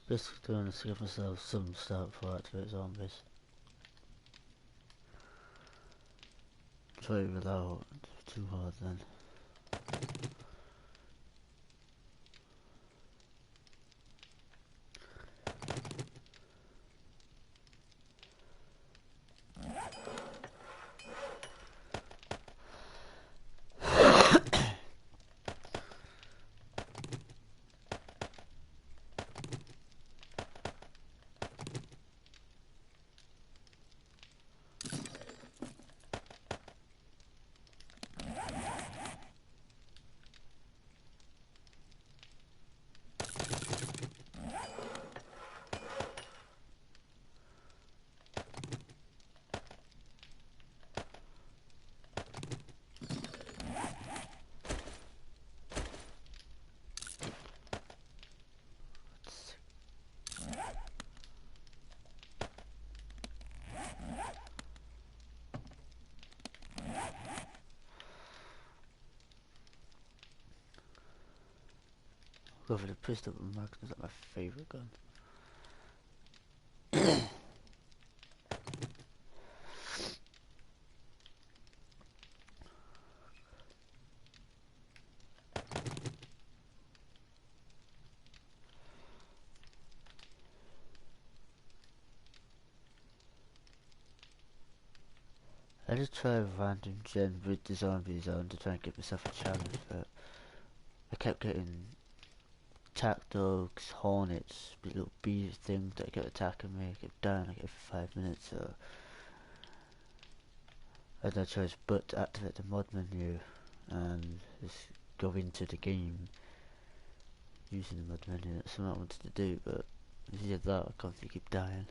Basically doing is to give myself some start before I activate zombies. Try it without too hard then. Go for the pistol with Magnum, that's my favourite gun. I just try a random gen with the zombie zone to try and give myself a challenge, but I kept getting attack dogs, hornets, little bee things that kept attacking me. I kept dying like every 5 minutes, so I had no choice but to activate the mod menu and just go into the game using the mod menu. That's something I wanted to do, but if you did that, I constantly keep dying.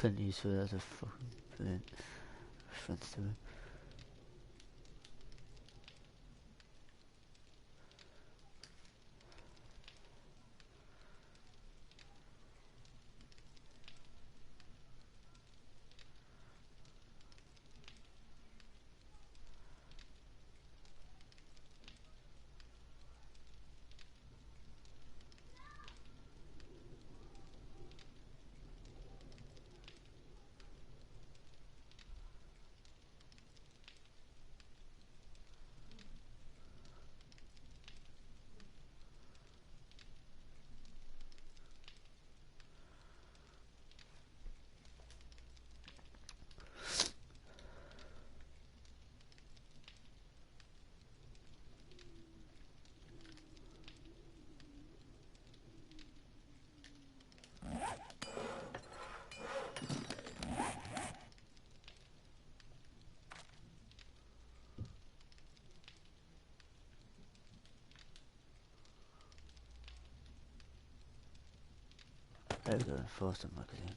Clint Eastwood has a fucking brilliant reference to him. There we go, Forster magazine.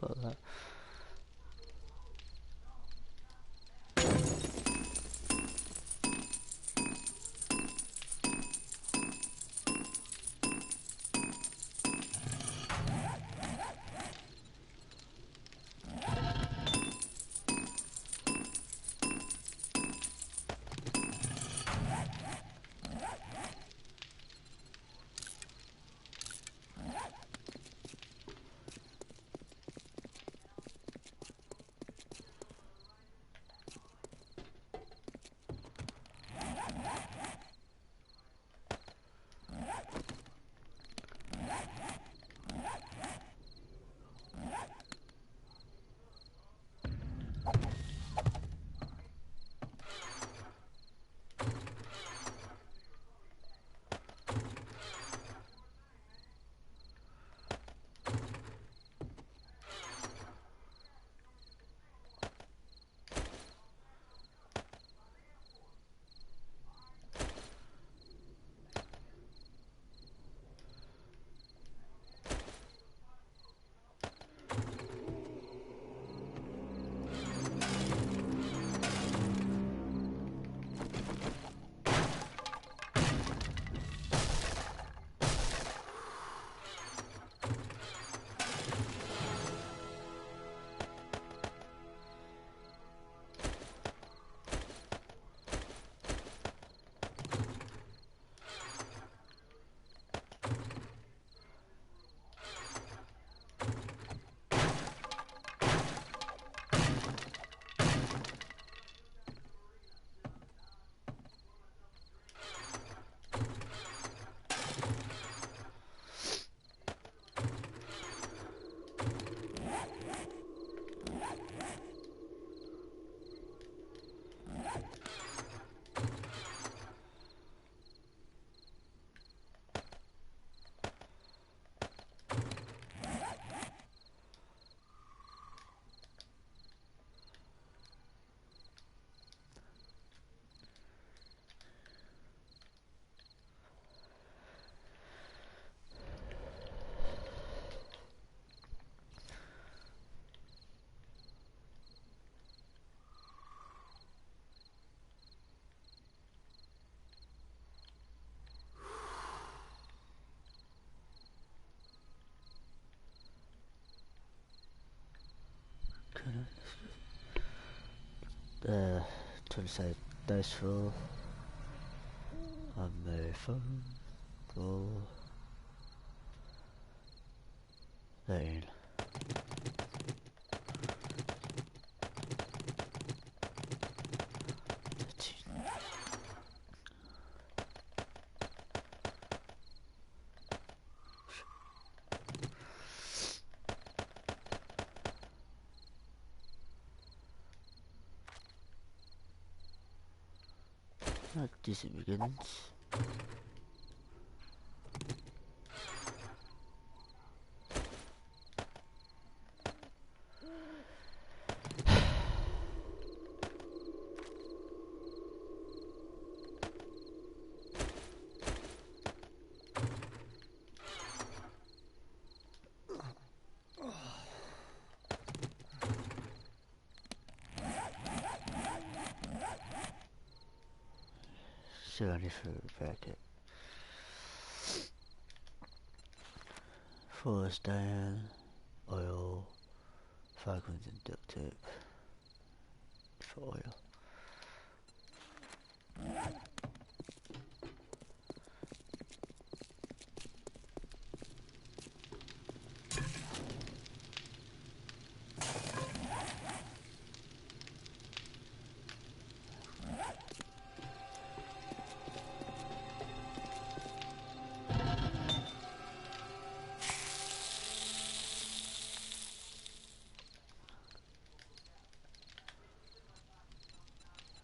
Fuck that. To say dice roll on my phone. Roll. Then. Decent beginnings. So I need to repair it. Forest down, oil, fragments and duct tape for oil.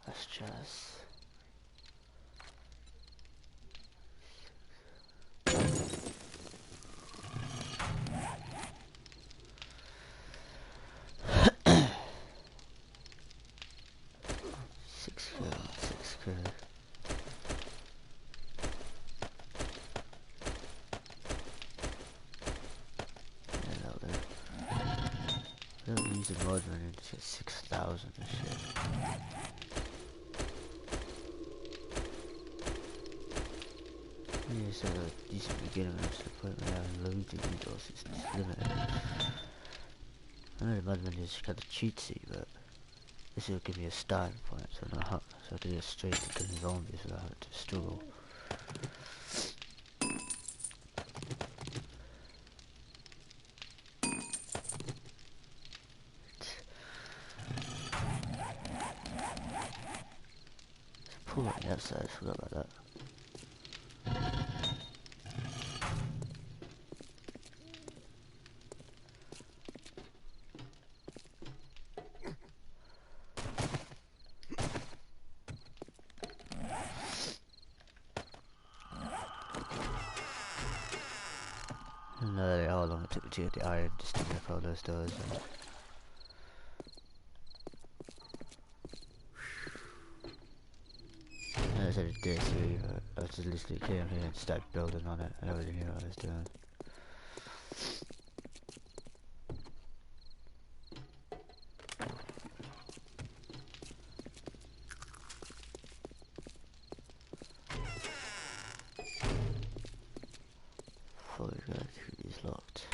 Let's just six K. Yeah, that'll do. I don't use a mod and just get 6,000 and shit. Yeah, so a decent beginner to the point where I have loads of resources, it's limited. I know the mod is kind of cheatsy, but this will give me a starting point, so I can get straight to killing zombies without having to struggle. Pull on the outside, I forgot about that. No, how long it took me to get the iron just to make all those doors. And I said it day 3, but I just literally came here and started building on it. I already knew what I was doing. Fully got is locked.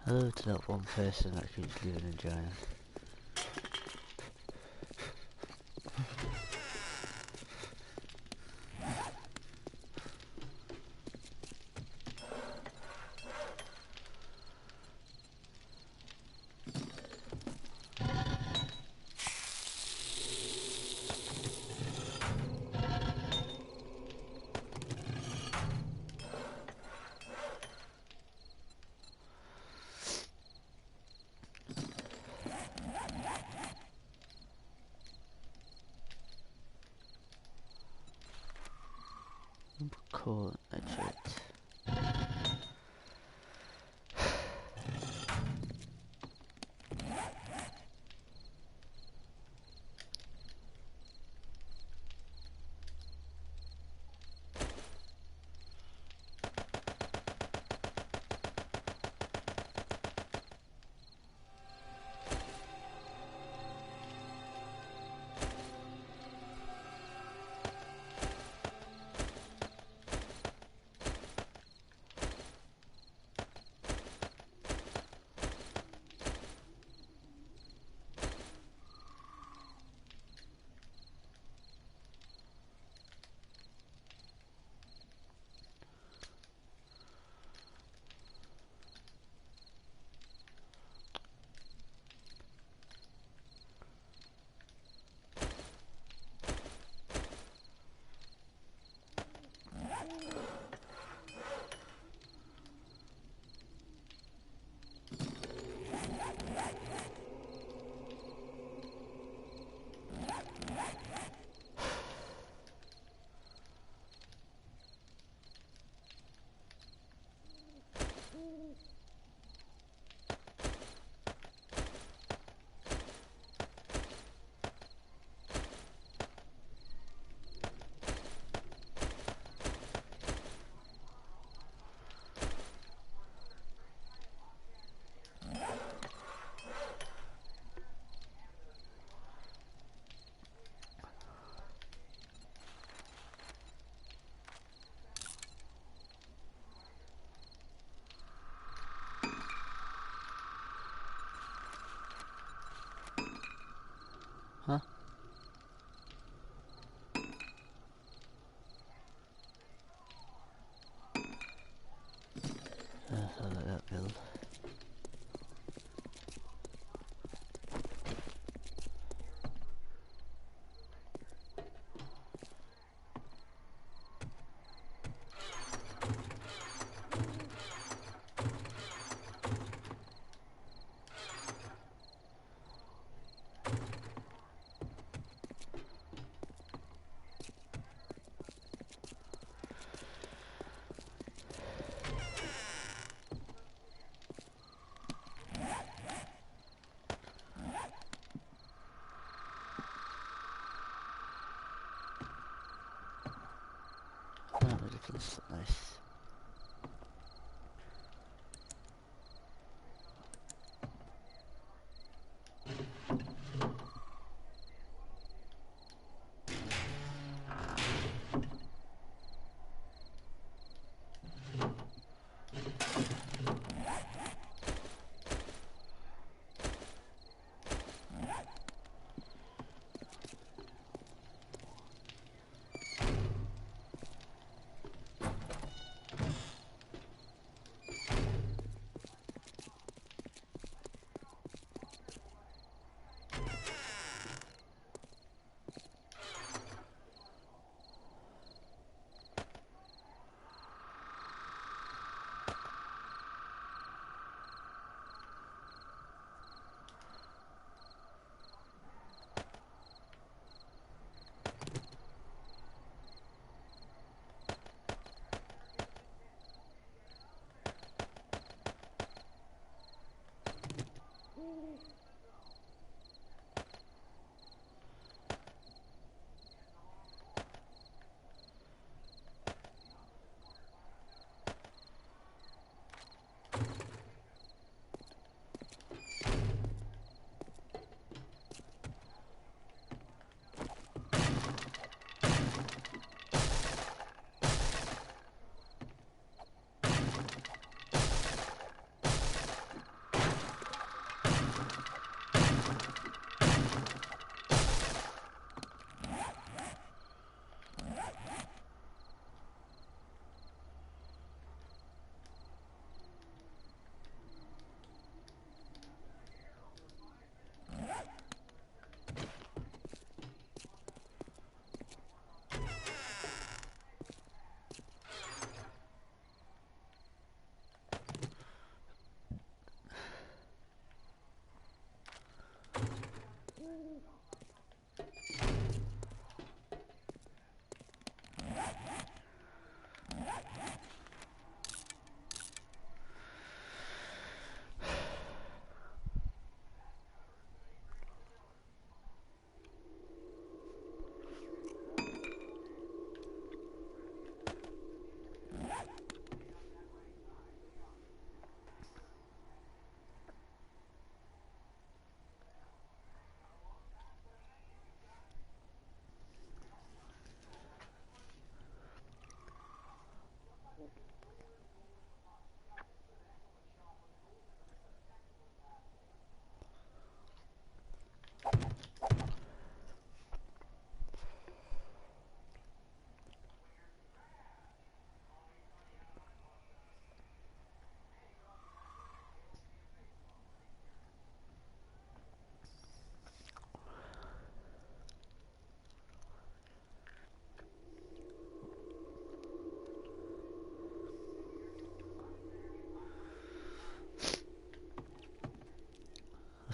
Hello to that one person that keeps living in China. Cool, that's it. Huh? I like that build. That looks nice.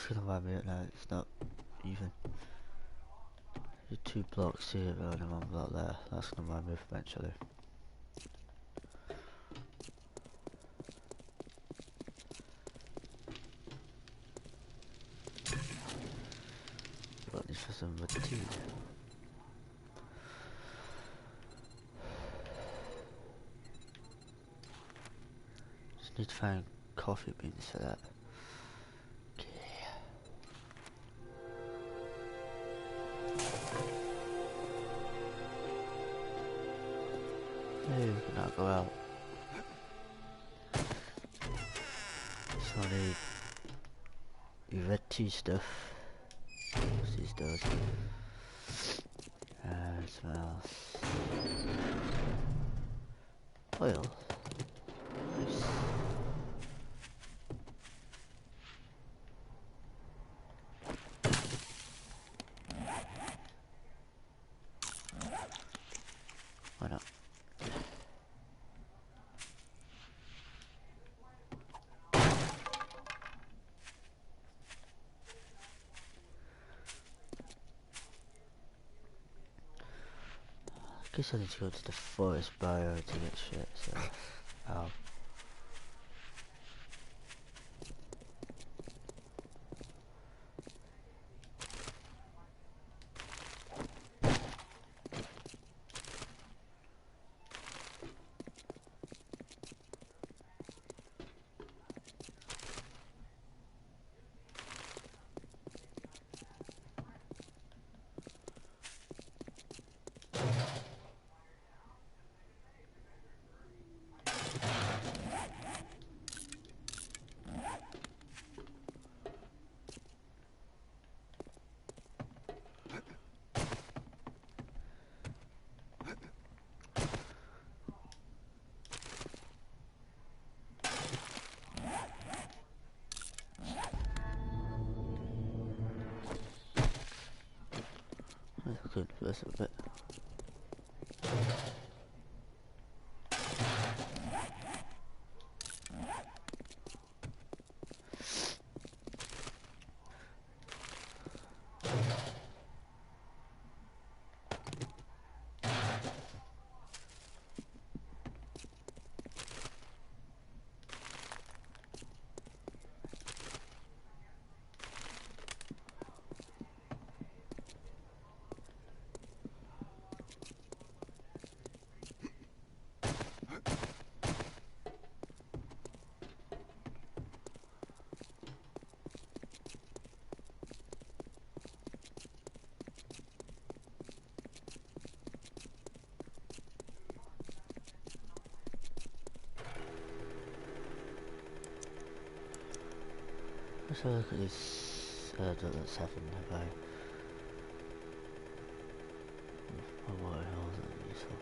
That's gonna wind me up now, it's not even. There's 2 blocks here and 1 block there. That's gonna wind me up eventually. Got this for some tea. Just need to find coffee beans for that. Okay. Hey, we can now go out. So I need your red tea stuff. What's these doors? And something else. Oil. Nice. Why not? I guess I need to go to the forest bio to get shit, so... Ow. That's good for this a bit. Let's have a look at this that's happened. Have I? Oh, what the hell is that useful?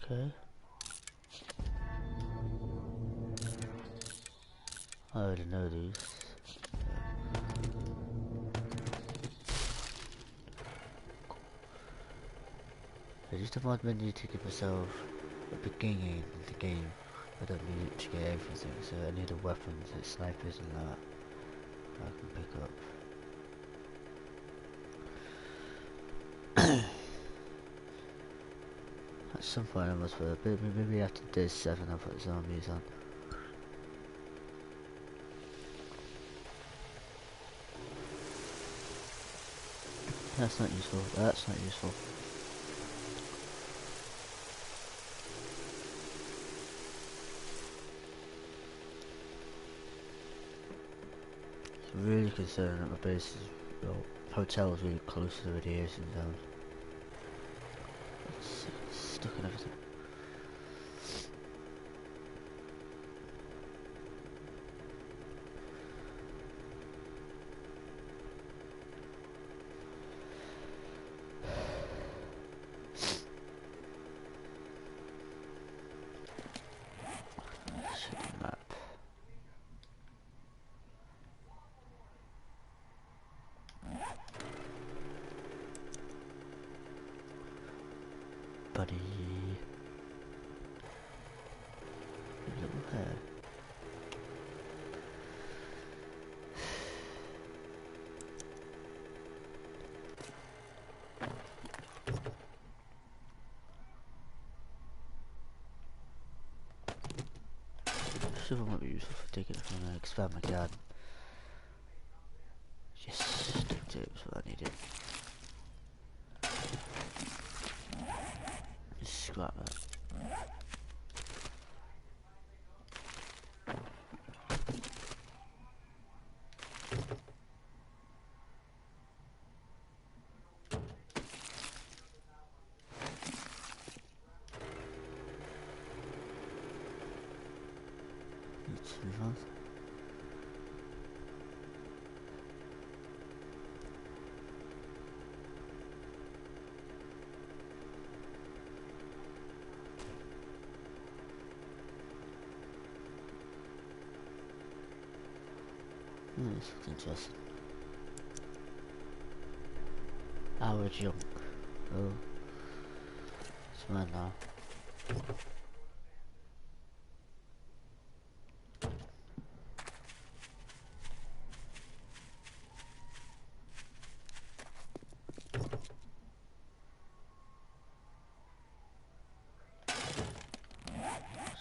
Okay. I already know these. I just have mod menu to give myself a beginning of the game. I don't need it to get everything, so I need the weapons, the snipers and that I can pick up. At some point I must put maybe after day 7 I'll put zombies on. That's not useful, that's not useful. It's really concerning that my base is, well, hotel is really close to the radiation zone. It's stuck in everything. buddy. Little hair. Silver might be useful for digging if I'm gonna expand my garden. Yes, stick tips, what I needed. Just scrap that. Let's move on. This looks interesting. Our junk. Oh. It's mine now.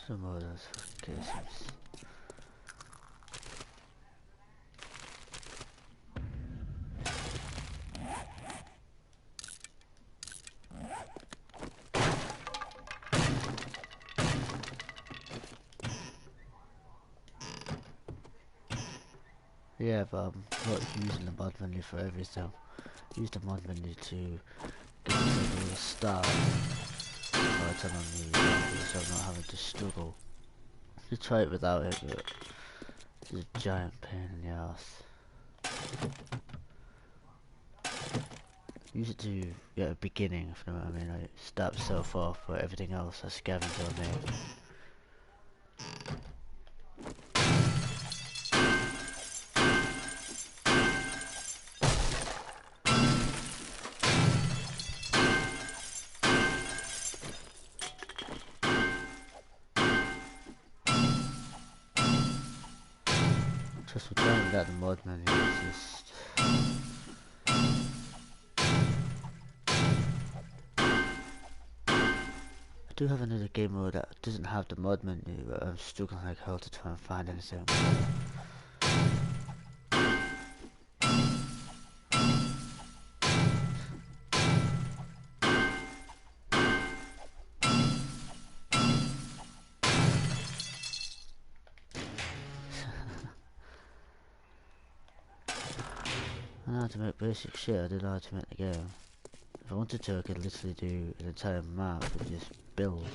Some more of those fucking cases. Yeah, but I'm not using the mod menu for everything. Use the mod menu to give me a start. So I turn on the so I'm not having to struggle. You try it without it, but it's a giant pain in the ass. Use it to get a beginning, if you know what I mean. Like start myself off, but everything else I scavenge on me. Just with trying without the mod menu, it's just... I do have another game mode that doesn't have the mod menu, but I'm struggling like hell to try and find anything. I know how to make basic shit, I don't know how to make the game. If I wanted to, I could literally do an entire map and just build.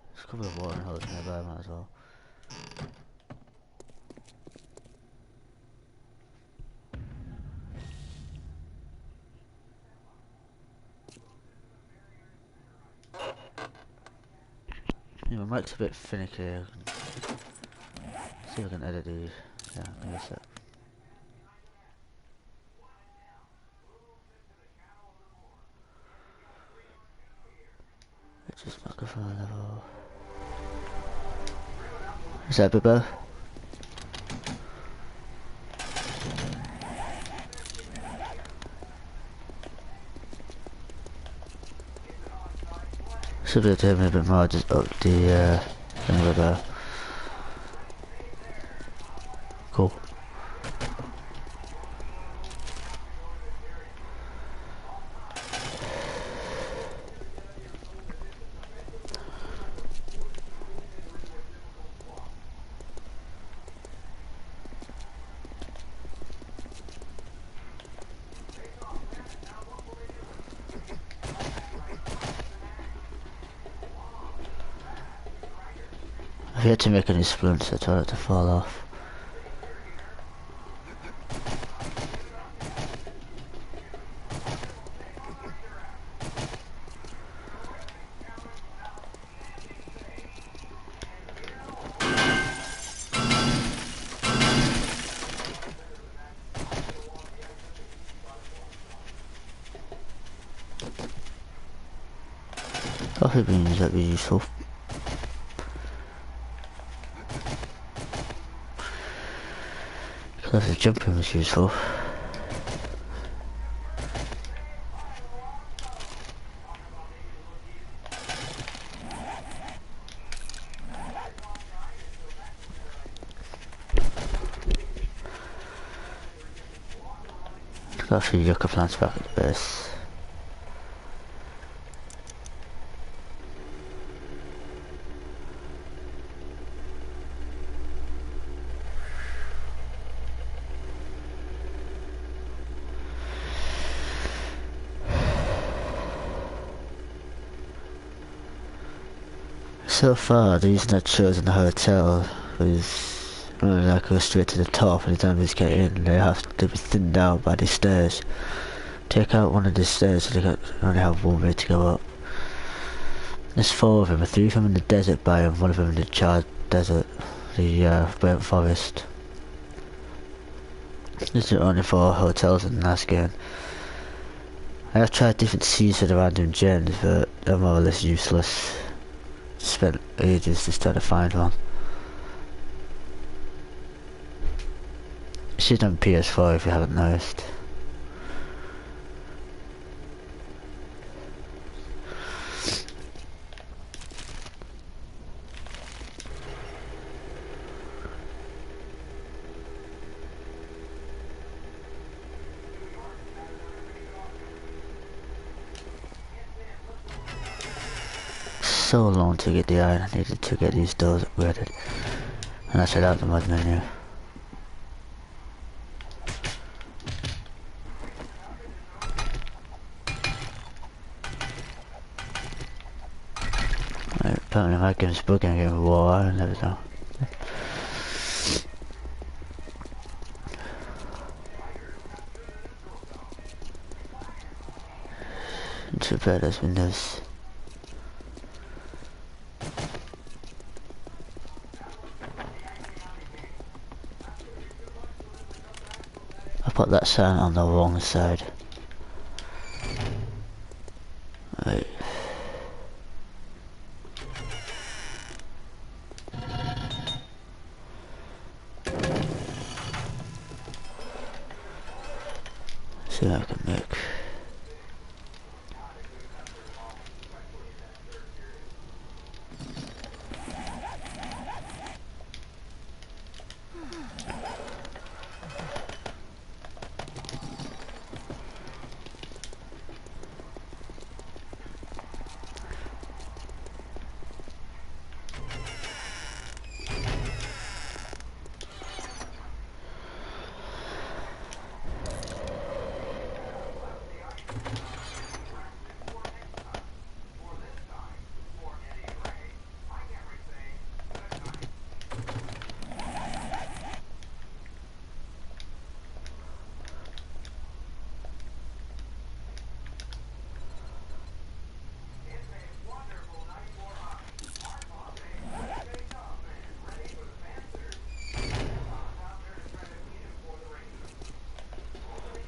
There's a couple of watering holes nearby, might as well. Yeah, my mic's a bit finicky. See if I can edit these. Yeah, give me a sec. It's just microphone level. Is that a bit better? Should be able to hear me a bit more, just up the thing a bit better. Cool. I've yet to make any splints, I tried it to fall off. Coffee beans, that'd be useful. Because the jumping was useful. Got a few yucca plants back at the base. So far, the reason I chose in the hotel was when I go straight to the top and the zombies get in, they have to be thinned out by the stairs. Take out one of the stairs so they only have one way to go up. There's 4 of them, 3 of them in the desert biome, 1 of them in the charred desert, the burnt forest. These are only 4 hotels in the last game. I have tried different seeds for the random gens, but they're more or less useless. Spent ages just trying to find one. She's on PS4 if you haven't noticed. So long to get the iron, I needed to get these doors upgraded. And I set out the mod menu. Right, apparently my game's bugging again with war, I never know. Too bad as Windows. Put that sign on the wrong side. Right. See what I can make.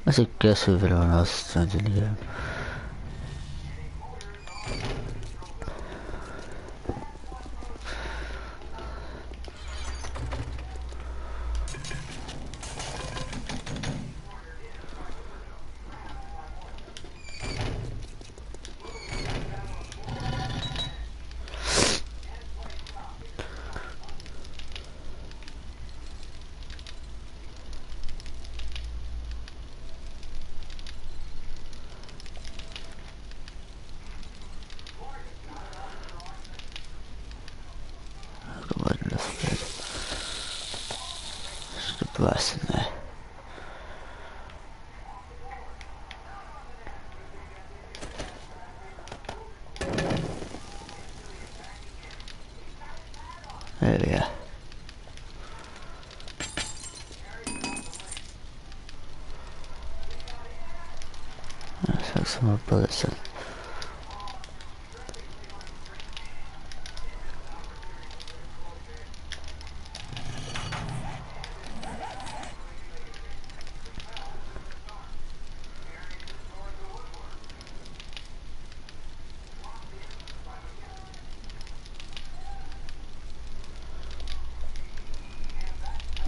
I should guess if everyone else turns in the game. Glass in there. There we Make some more bullets then.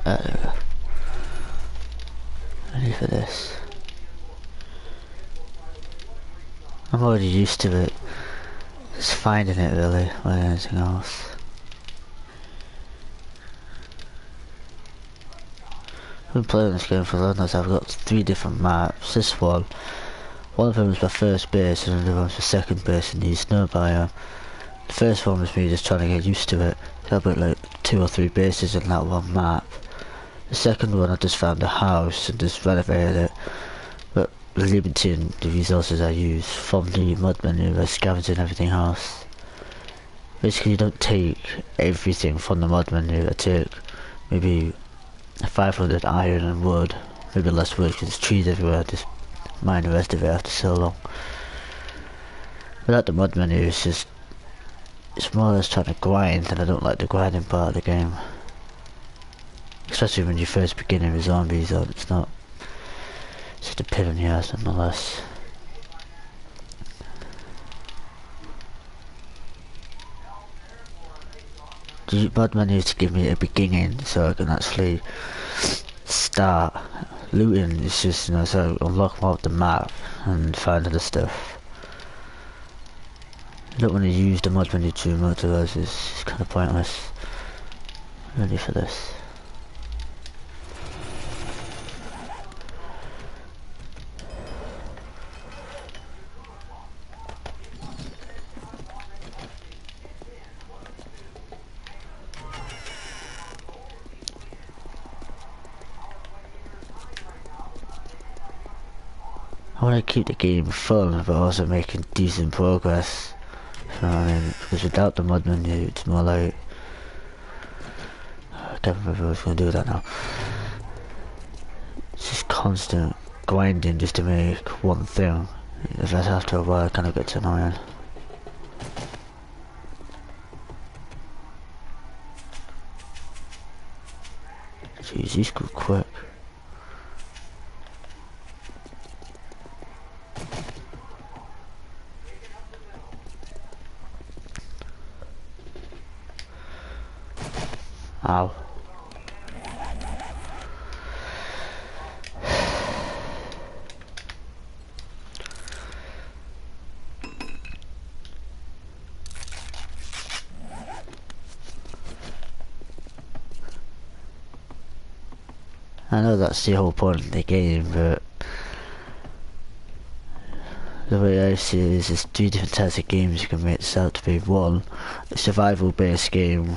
There we go. Ready for this. I'm already used to it. Just finding it really, more than anything else. I've been playing this game for long as I've got 3 different maps. This one of them was my first base and another one's my second base in the snow biome. The first one was me just trying to get used to it. So I built like 2 or 3 bases in that one map. The second one I just found a house and just renovated it, but limiting the resources I use from the mod menu by scavenging everything else. Basically you don't take everything from the mod menu. I take maybe 500 iron and wood, maybe less wood because there's trees everywhere, just mine the rest of it after so long. Without the mod menu it's more or less trying to grind, and I don't like the grinding part of the game. Especially when you first begin with zombies, it's not. It's just a pain in the ass nonetheless. The mod menu to give me a beginning so I can actually start looting. It's just, you know, so I unlock more of the map and find other stuff. I don't want to use the mod menu too much, otherwise it's kind of pointless. Ready for this. I want to keep the game fun, but also making decent progress. You know what I mean? Because without the mod menu, it's more like... I can't remember what I was going to do with that now. It's just constant grinding just to make one thing. If that's after a while, it kind of gets annoying. Jeez, these go quick. Ow. I know that's the whole point of the game, but the way I see it is there's 2 different types of games you can make this out to be. 1, a survival based game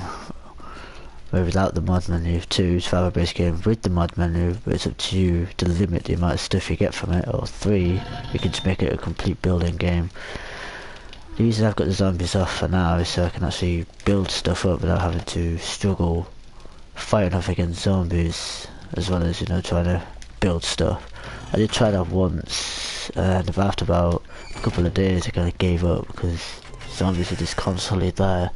without the mod menu. 2, survival based game with the mod menu, but it's up to you to limit the amount of stuff you get from it. Or 3, you can just make it a complete building game. The reason I've got the zombies off for now is so I can actually build stuff up without having to struggle fighting off against zombies, as well as, you know, trying to build stuff. I did try that once, and after about a couple of days I kind of gave up because zombies are just constantly there.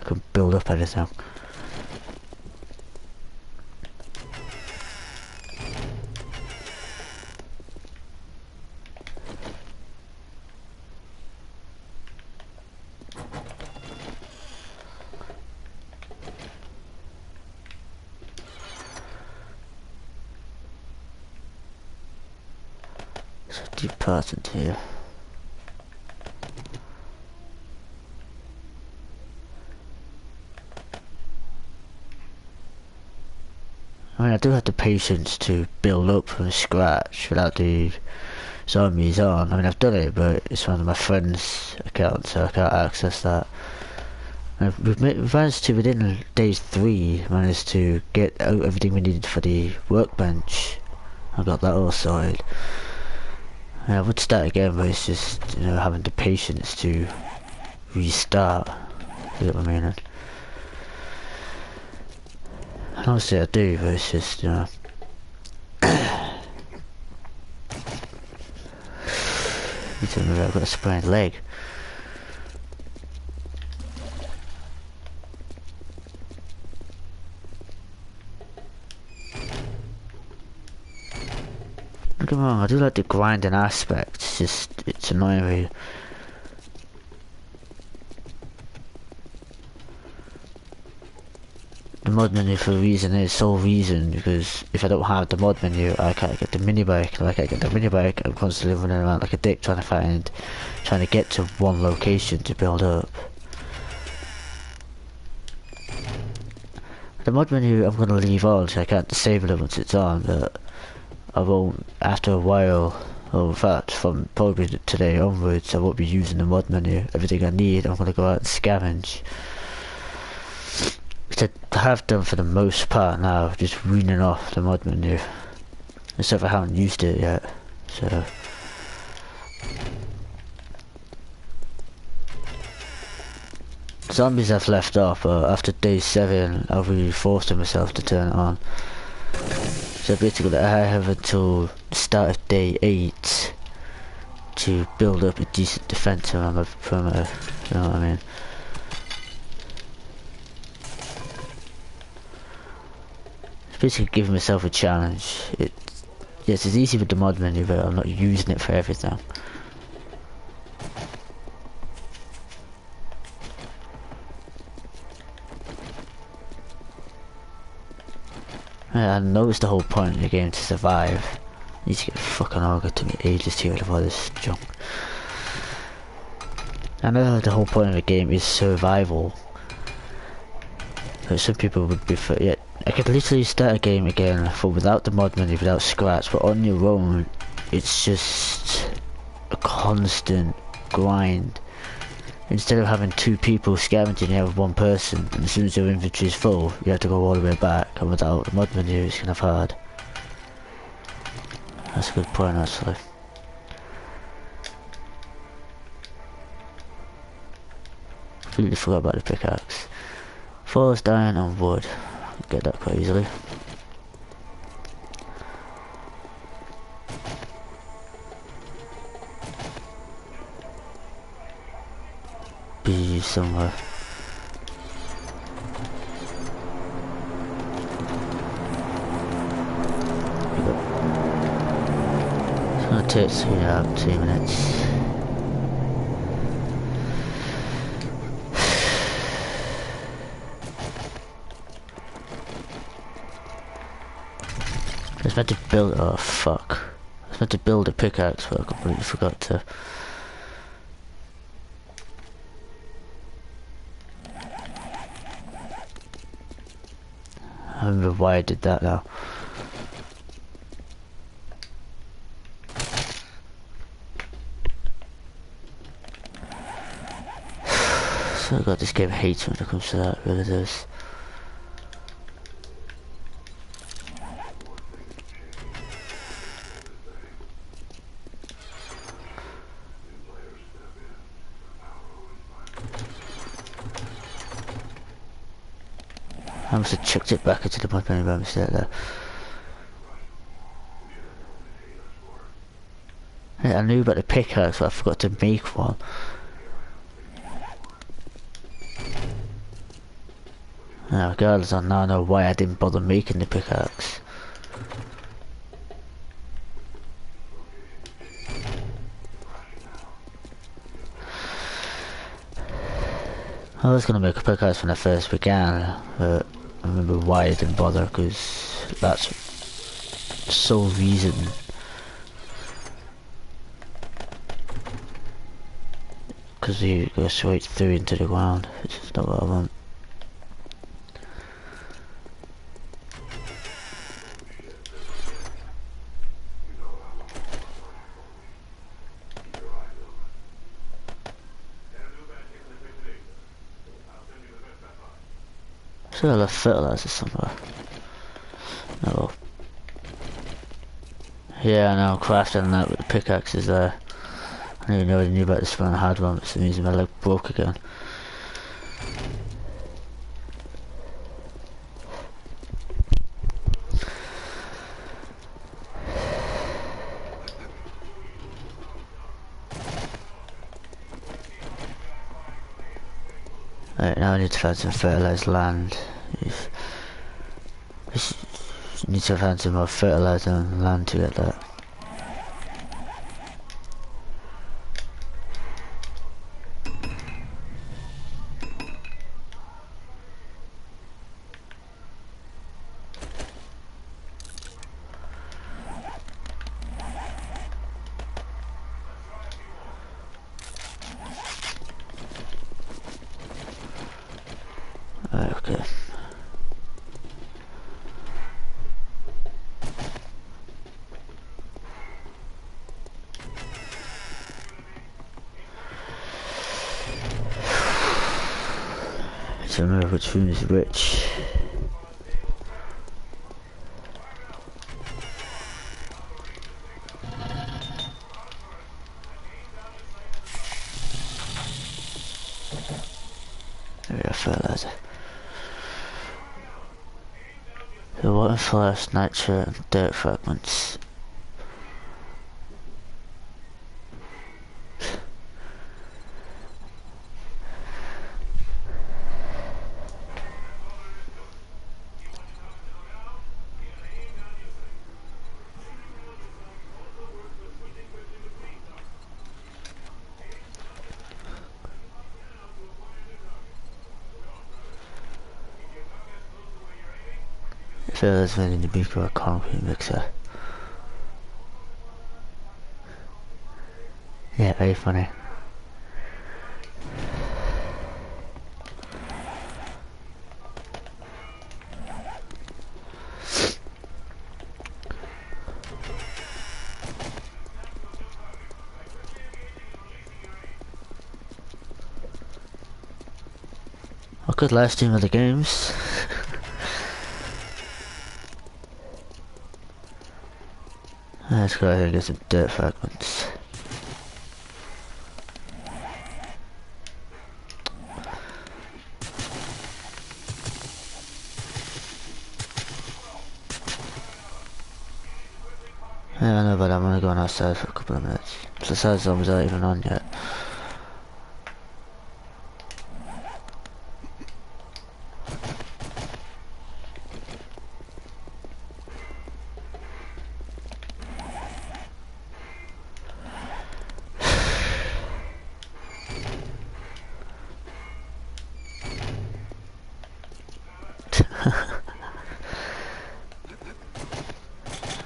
I can build up anything. Deep parts into here. I mean, I do have the patience to build up from scratch without the zombies on. I mean, I've done it, but it's one of my friend's accounts, so I can't access that. We've managed to, within day 3, managed to get out everything we needed for the workbench. I got that all sorted. I would start again, but it's just, you know, having the patience to restart. You know what I mean? And obviously I do, but it's just, you know. I've got a sprained leg. Don't get me wrong, I do like the grinding aspect, it's just, it's annoying me. The mod menu for a reason is sole reason, because if I don't have the mod menu, I can't get the mini bike, and if I can't get the mini bike, I'm constantly running around like a dick trying to get to one location to build up. The mod menu I'm gonna leave on, so I can't disable it once it's on, but I won't, after a while, or in fact, from probably today onwards, I won't be using the mod menu. Everything I need, I'm gonna go out and scavenge. Which I have done for the most part now, just weaning off the mod menu. Except I haven't used it yet, so. Zombies I've left off, but after day 7, I've really forced myself to turn it on. So basically I have until the start of day 8 to build up a decent defense around my perimeter, you know what I mean? It's basically giving myself a challenge. Yes, it's easy with the mod menu, but I'm not using it for everything. Yeah, I know it's the whole point of the game to survive. I need to get the fucking auger, to me ages to get rid of all this junk. I know the whole point of the game is survival. But some people would prefer, yeah, I could literally start a game again for without the mod menu, without scratch, but on your own, it's just a constant grind. Instead of having 2 people scavenging, you have 1 person, and as soon as your inventory is full, you have to go all the way back, and without the mod menu, it's kind of hard. That's a good point, actually. Completely forgot about the pickaxe. Forest iron and wood. Get that quite easily. Be somewhere. It's gonna take 2 minutes. I was meant to build, oh fuck. I was meant to build a pickaxe, but I completely forgot to. I remember why I did that now. So God, this game hates when it comes to that, it really does. I must have chucked it back into the mod menu by mistake there. Yeah, I knew about the pickaxe, but I forgot to make one. Now, regardless, I now know why I didn't bother making the pickaxe. I was gonna make a pickaxe when I first began, but I remember why I didn't bother, because that's the sole reason. Because you go straight through into the ground, which is not what I want. Should have left fertilizer somewhere. Oh well. Yeah, I know, crafting that with the pickaxes there. I didn't even know I knew about this when I had one, but for some reason my leg broke again. Alright, now I need to find some fertilized land. Need to find some more fertilizer and land to get that. Okay. So remember which room is which. There we go, fertilizer. So water flash, nitrate and dirt fragments. Fertilizer made in the beaker or concrete mixer. Yeah, very funny. I could live stream other games. Let's go ahead and get some dirt fragments. Yeah, I know, but I'm gonna go outside for a couple of minutes. Besides, zombies aren't even on yet.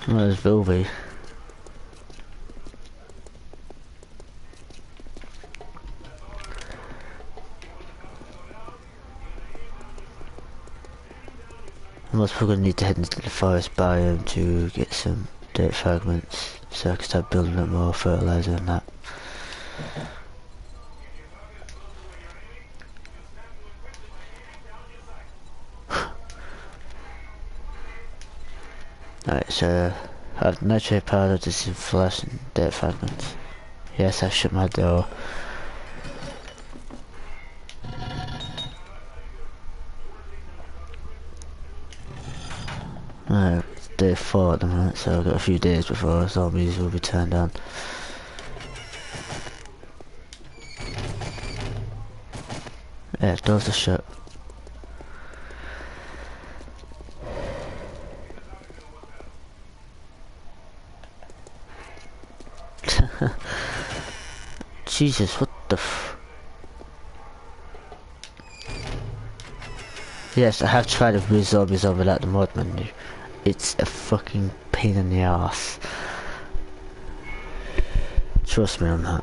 Where's Vilby? I'm also going to need to head into the forest biome to get some dirt fragments so I can start building up more fertilizer and that. Alright, so I have nitrate powder, just flash and dirt fragments. Yes, I shut my door. Alright, it's day 4 at the moment, so I've got a few days before zombies will be turned on. Yeah, doors are shut. Jesus, what the f... Yes, I have tried to bring zombies over without the mod menu. It's a fucking pain in the ass. Trust me on that.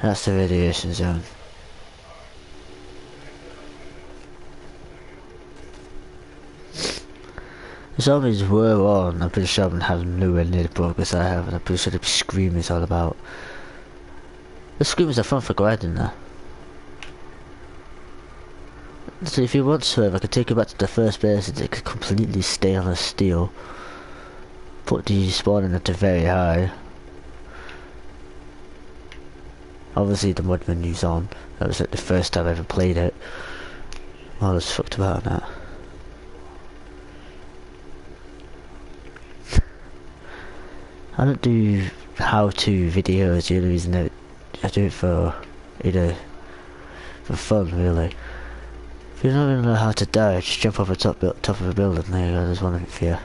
That's the radiation zone. The zombies were on, I'm pretty sure I'm having nowhere near the progress I have, and I'm pretty sure the scream is all about. The screamers are fun for grinding there. So if you want to, if I could take you back to the first base and take completely stainless steel, put the spawning at a very high. Obviously the mod menu's on, that was like the first time I ever played it. I was fucked about on that. I don't do how-to videos, the only reason that I do it for either for fun, really. If you don't even know how to die, just jump off the top of a building. There you go, there's one of it for you.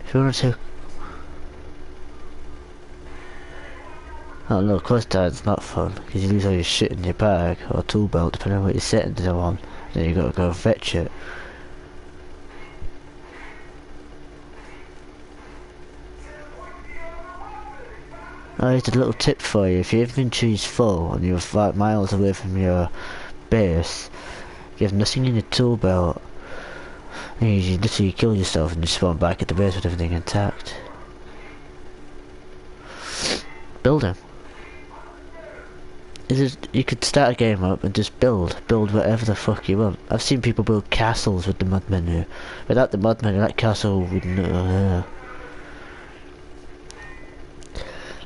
If you want to take... Oh no, close time's not fun, because you lose all your shit in your bag, or tool belt, depending on what your settings are on. Then you gotta go fetch it. Oh, here's a little tip for you. If your inventory's full, and you're 5 miles away from your base, you have nothing in your tool belt, and you literally kill yourself and you spawn back at the base with everything intact. Building. You could start a game up and just build whatever the fuck you want. I've seen people build castles with the mod menu. Without the mod menu, that castle wouldn't...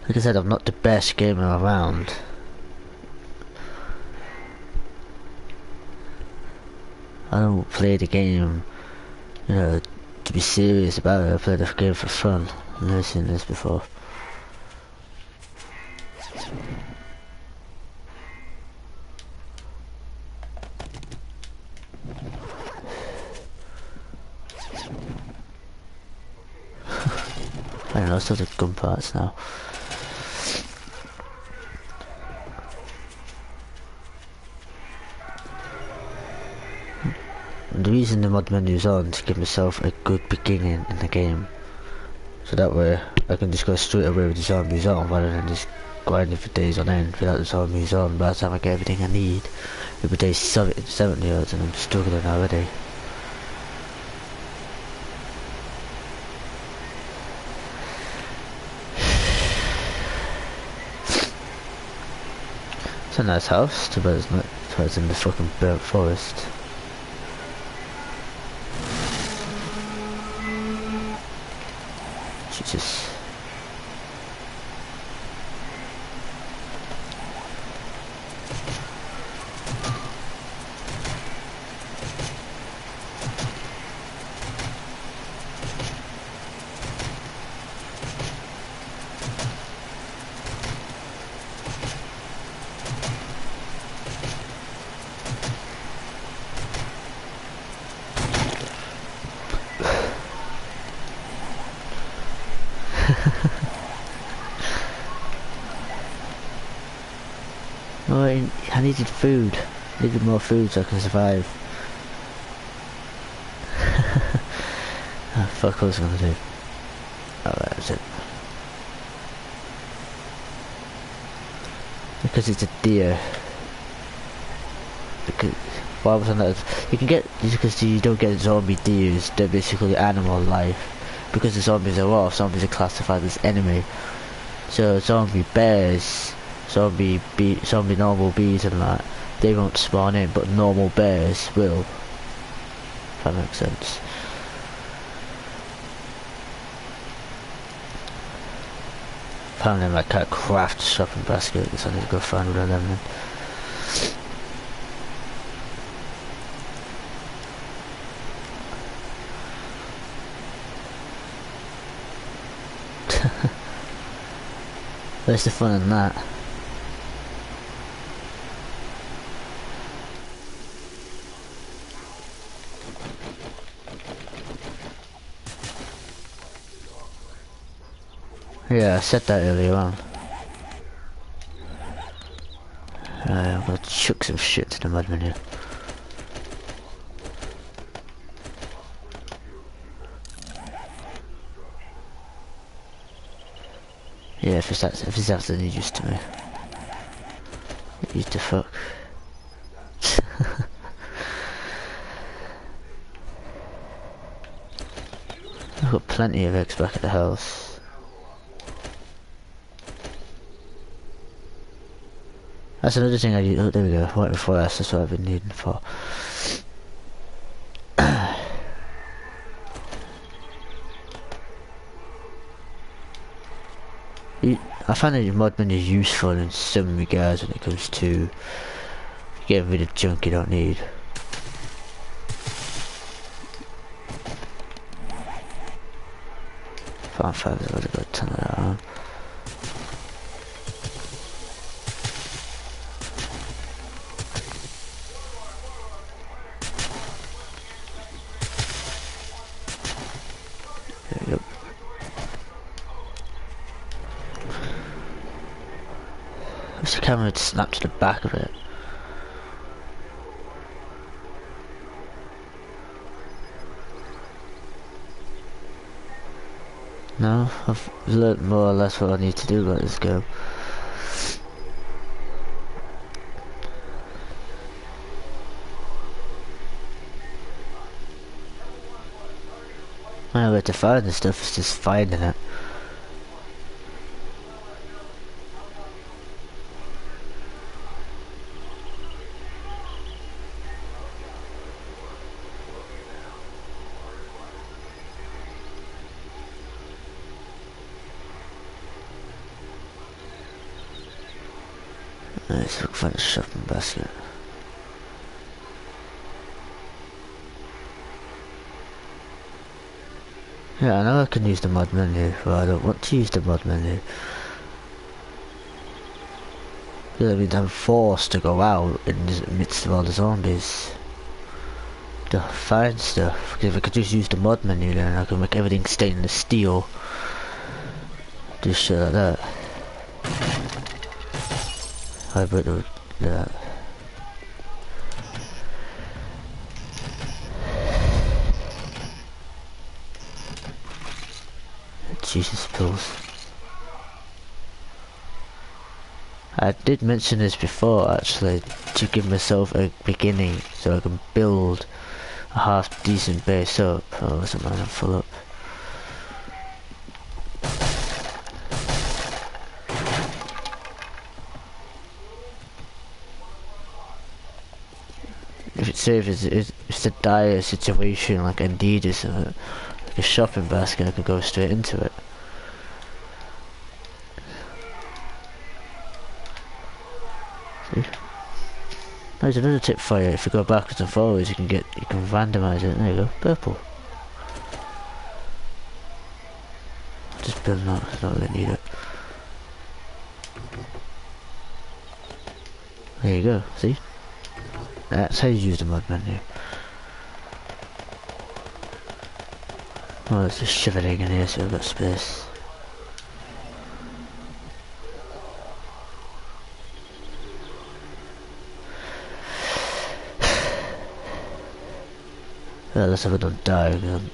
Like I said, I'm not the best gamer around. I don't play the game, you know, to be serious about it. I play the game for fun. I've never seen this before. I don't know, sort of gun parts now. And the reason the mod menu's on to give myself a good beginning in the game, so that way I can just go straight away with the zombies on rather than just grinding for days on end without the zombies on. By the time I get everything I need, it'll be day 70 yards and I'm struggling already. It's a nice house, too bad it's not, so it's in the fucking burnt forest. Jesus. Oh, I needed food. I needed more food so I can survive. Oh, fuck, what was I gonna do? Alright, that's it. Because it's a deer. Because, why was I not? You can get, because you don't get zombie deers, they're basically animal life. Because the zombies are off, zombies are classified as enemy. So zombie bears, zombie normal bees and that, they won't spawn in, but normal bears will. If that makes sense. Apparently I can't craft shopping basket, so I need to go find one of them then. Where's the fun in that? Yeah, I said that earlier on. I'm gonna chuck some shit to the mud menu. Yeah, if it's actually any use to me. Use the fuck. I've got plenty of eggs back at the house. That's another thing I use. Oh, there we go. Right before that's what I've been needing for. I find that your mod menu is useful in some regards when it comes to getting rid of junk you don't need. Farm 5 is already got a ton of that on. There we go. I wish the camera would snap to the back of it. No, I've learnt more or less what I need to do about this game. I know where to find this stuff, it's just finding it. Let's look for the shopping basket. Yeah, I know I can use the mod menu, but I don't want to use the mod menu. Yeah, that means I'm forced to go out in the midst of all the zombies to find stuff. Because if I could just use the mod menu, then I could make everything stainless steel. Just shit like that. I bet it would do that. Jesus pills. I did mention this before actually, to give myself a beginning so I can build a half decent base up. Oh, wasn't mine, I'm full up. If it's a dire situation like Indeed or something, like a shopping basket, I could go straight into it. See? There's another tip for you. If you go backwards and forwards, you can randomise it. There you go, purple. Just build that. I don't really need it. There you go. See? That's how you use the mod menu. Oh, let's just shove it in here so we've got space. Yeah, let's have it don't die because I'm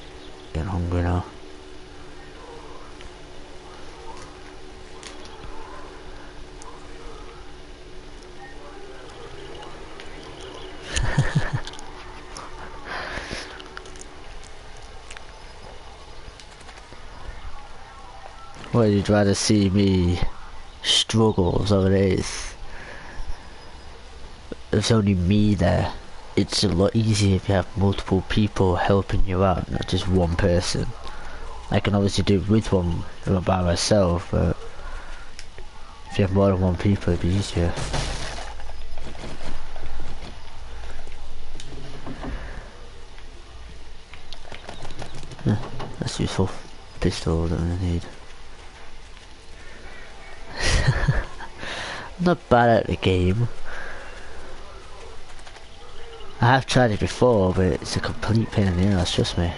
getting hungry now. Well, you'd rather see me struggle, so it is. There's only me there. It's a lot easier if you have multiple people helping you out, not just one person. I can obviously do it with one by myself, but if you have more than one people, it'd be easier. Yeah, that's useful. Pistol, don't really need. I'm not bad at the game. I have tried it before, but it's a complete pain in the ass, trust me.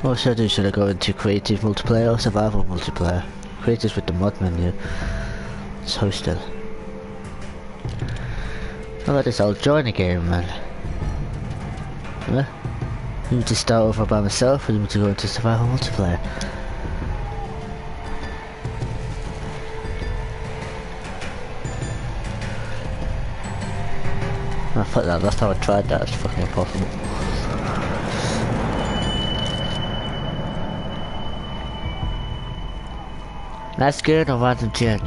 What should I do? Should I go into creative multiplayer or survival multiplayer? Creative with the mod menu. It's hosted. How about this? I'll join a game, man. Yeah? You need to start over by myself, or you need to go into survival multiplayer? Oh, fuck that. Last time I tried that, it's fucking impossible. That's good or random gen?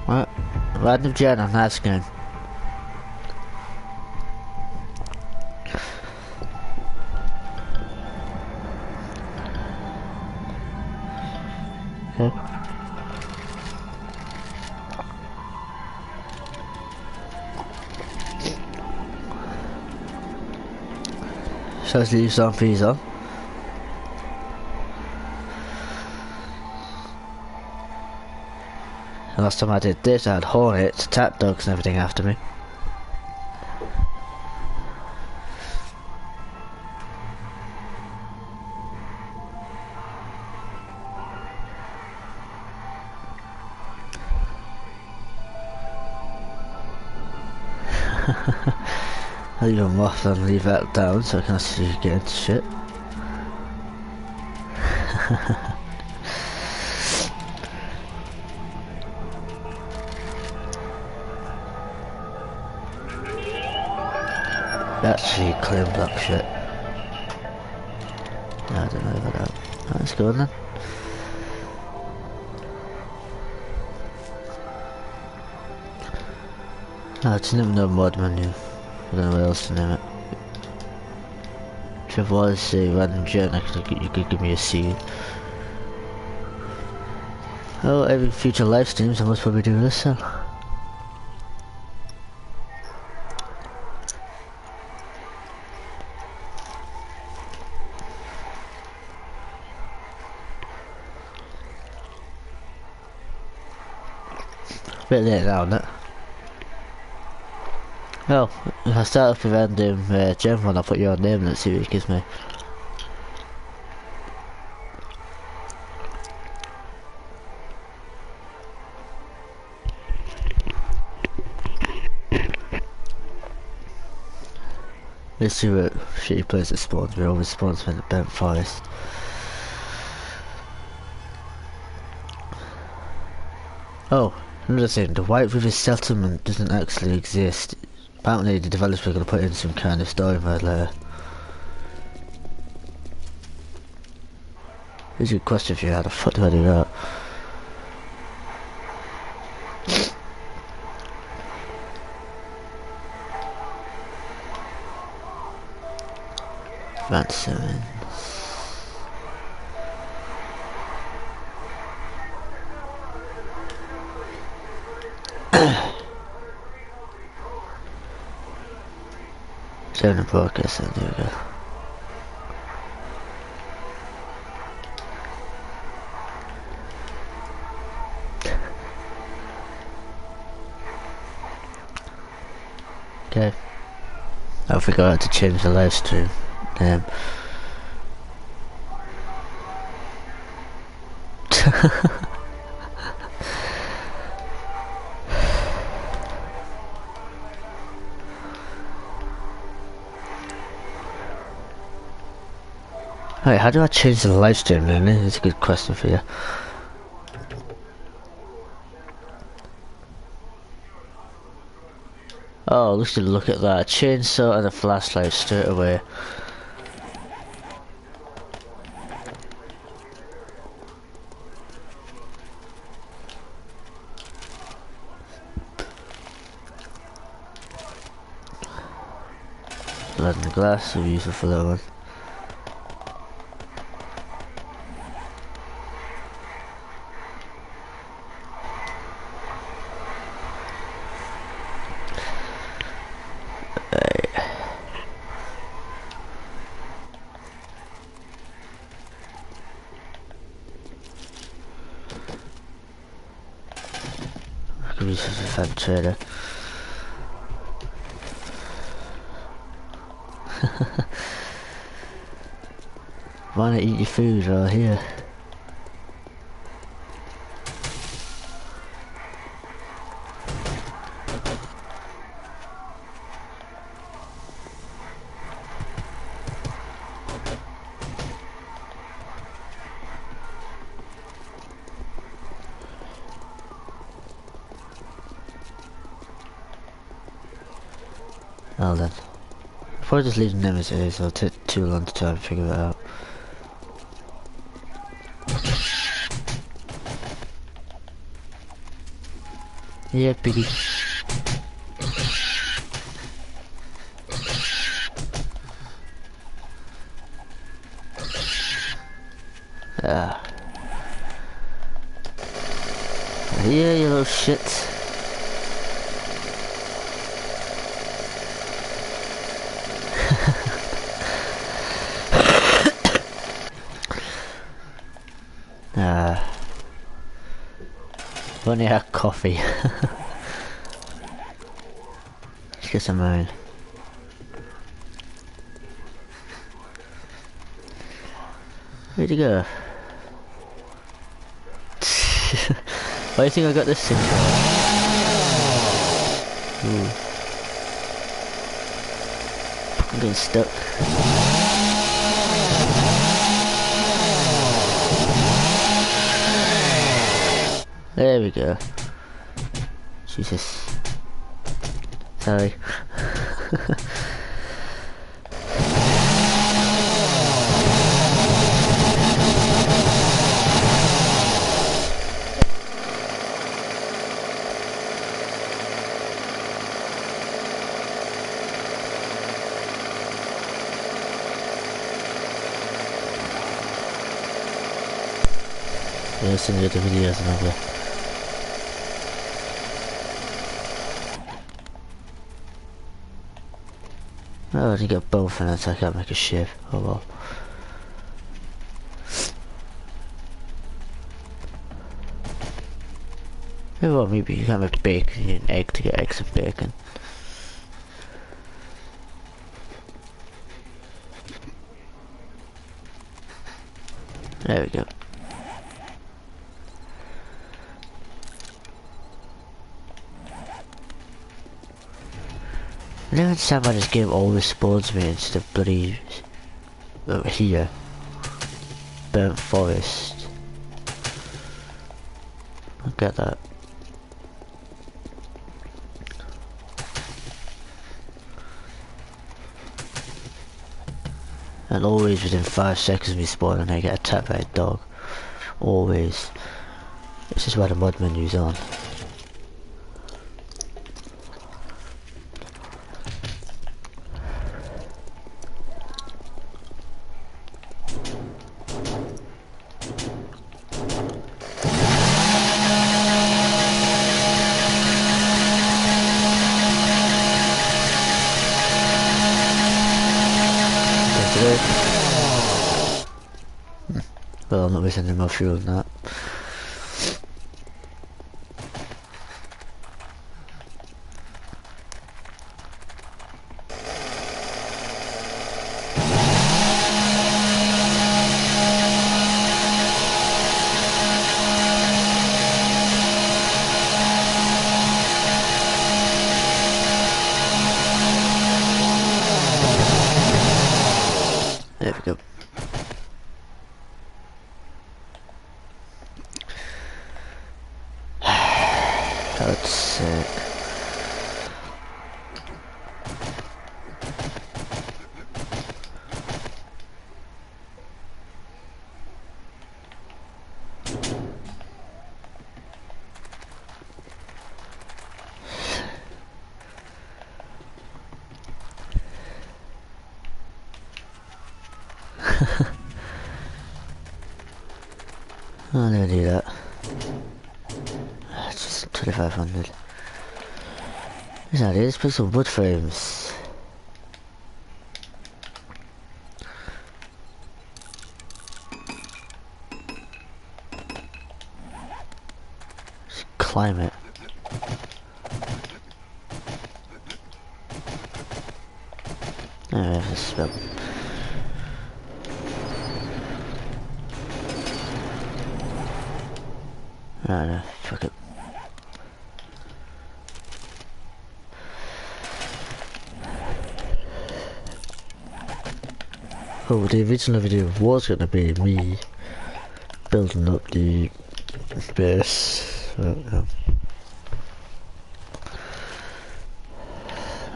What? Random gen on that skin. Okay. So let's leave some fees on. Last time I did this, I had hornets, attack dogs and everything after me. I'll leave them off and leave that down so I can actually get into shit. Actually clean black shit. No, I don't know about that. Right, let's go on then. No, it's name no mod menu. I don't know what else to name it. If you want to say random gen, you could give me a seed. Oh, every future live streams I must probably do this so. Bit late now, isn't it? Well, if I start off with random gem one, I'll put your name in it, see what it gives me. Let's see what shitty place it spawns. We always spawns in the bent forest. Oh, another thing, the White River settlement doesn't actually exist. Apparently the developers are going to put in some kind of story mode later. It's a good question for you, how the fuck do I do that? Ransom. Saving the broadcast, and there we go. Okay. I forgot to change the live stream. Hey, how do I change the live stream then? It's a good question for you. Oh, look at that. A chainsaw and a flashlight straight away. Lead in the glass, so useful for that one. Could be such a fan trader. Why not eat your food right here? Well then, probably just leave them as it is, it'll take too long to try and figure it out. Yeah, piggy. Ah. Yeah, you little shit. I've only had coffee. Let's get some moon. Where'd you go? Why do you think I got this thing for? Ooh. I'm getting stuck. There we go. Jesus. Sorry. Yeah, some of the videos and all that. Oh, I didn't get both and so I can't make a shiv. Oh well. Yeah, well, maybe you can't make bacon, you need an egg to get eggs and bacon. There we go. I never understand why this game always spawns me instead of bloody over here. Burnt forest. I get that. And always within 5 seconds of me spawning I get attacked by a dog. Always. This is why the mod menu's on. Well, I'm not wasting any more fuel than that. There we go. That's sick. I'll never do that. It's just 2500. Is that it? Let's put some wood frames. Just climb it. Oh, we have this spell. No, fuck it. Oh, the original video was gonna be me building up the base.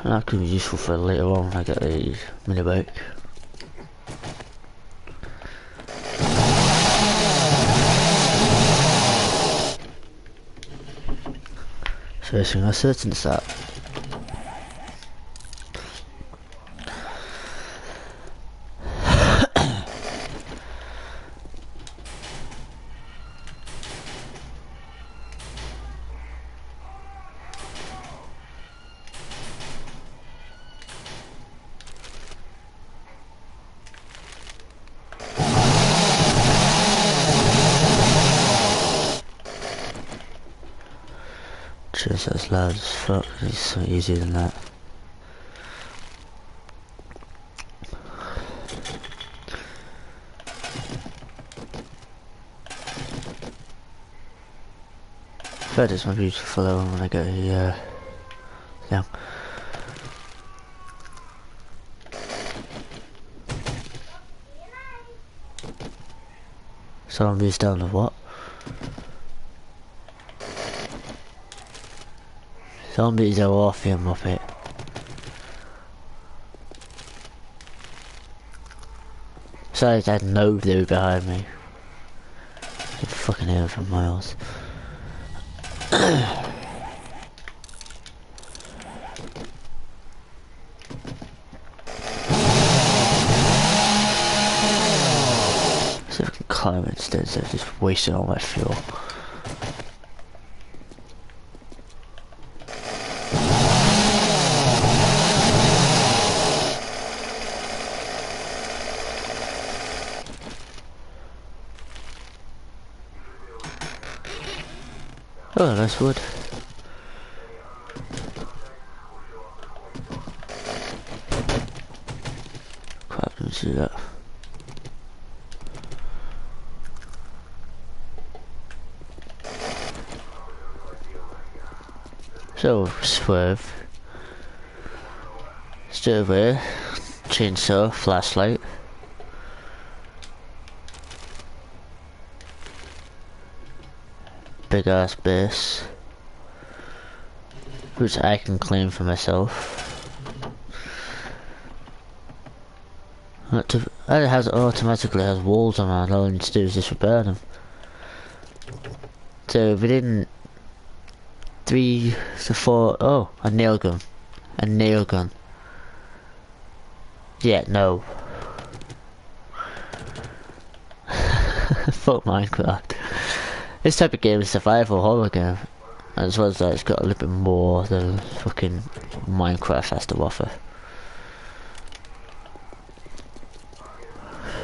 That could be useful for later on when I get a mini bike. Seriously, I'm certain it's that. Just as loud as fuck, it's so easier than that. Third is my beautiful when I get here. Yeah. Zombies down to what? Zombies are off here, Muppet. Besides, I know they were behind me. I can fucking hear them for miles. See if I can climb instead of just wasting all my fuel. Oh, nice wood. Crap, let me see that. So, swerve. Stay away. Chainsaw, flashlight. Big ass base, which I can claim for myself. It has automatically has walls around. All I need to do is just repair them. So within 3 to 4. Oh, a nail gun. A nail gun. Yeah, no. Fuck Minecraft. This type of game is a survival horror game, as well as that it's got a little bit more than fucking Minecraft has to offer.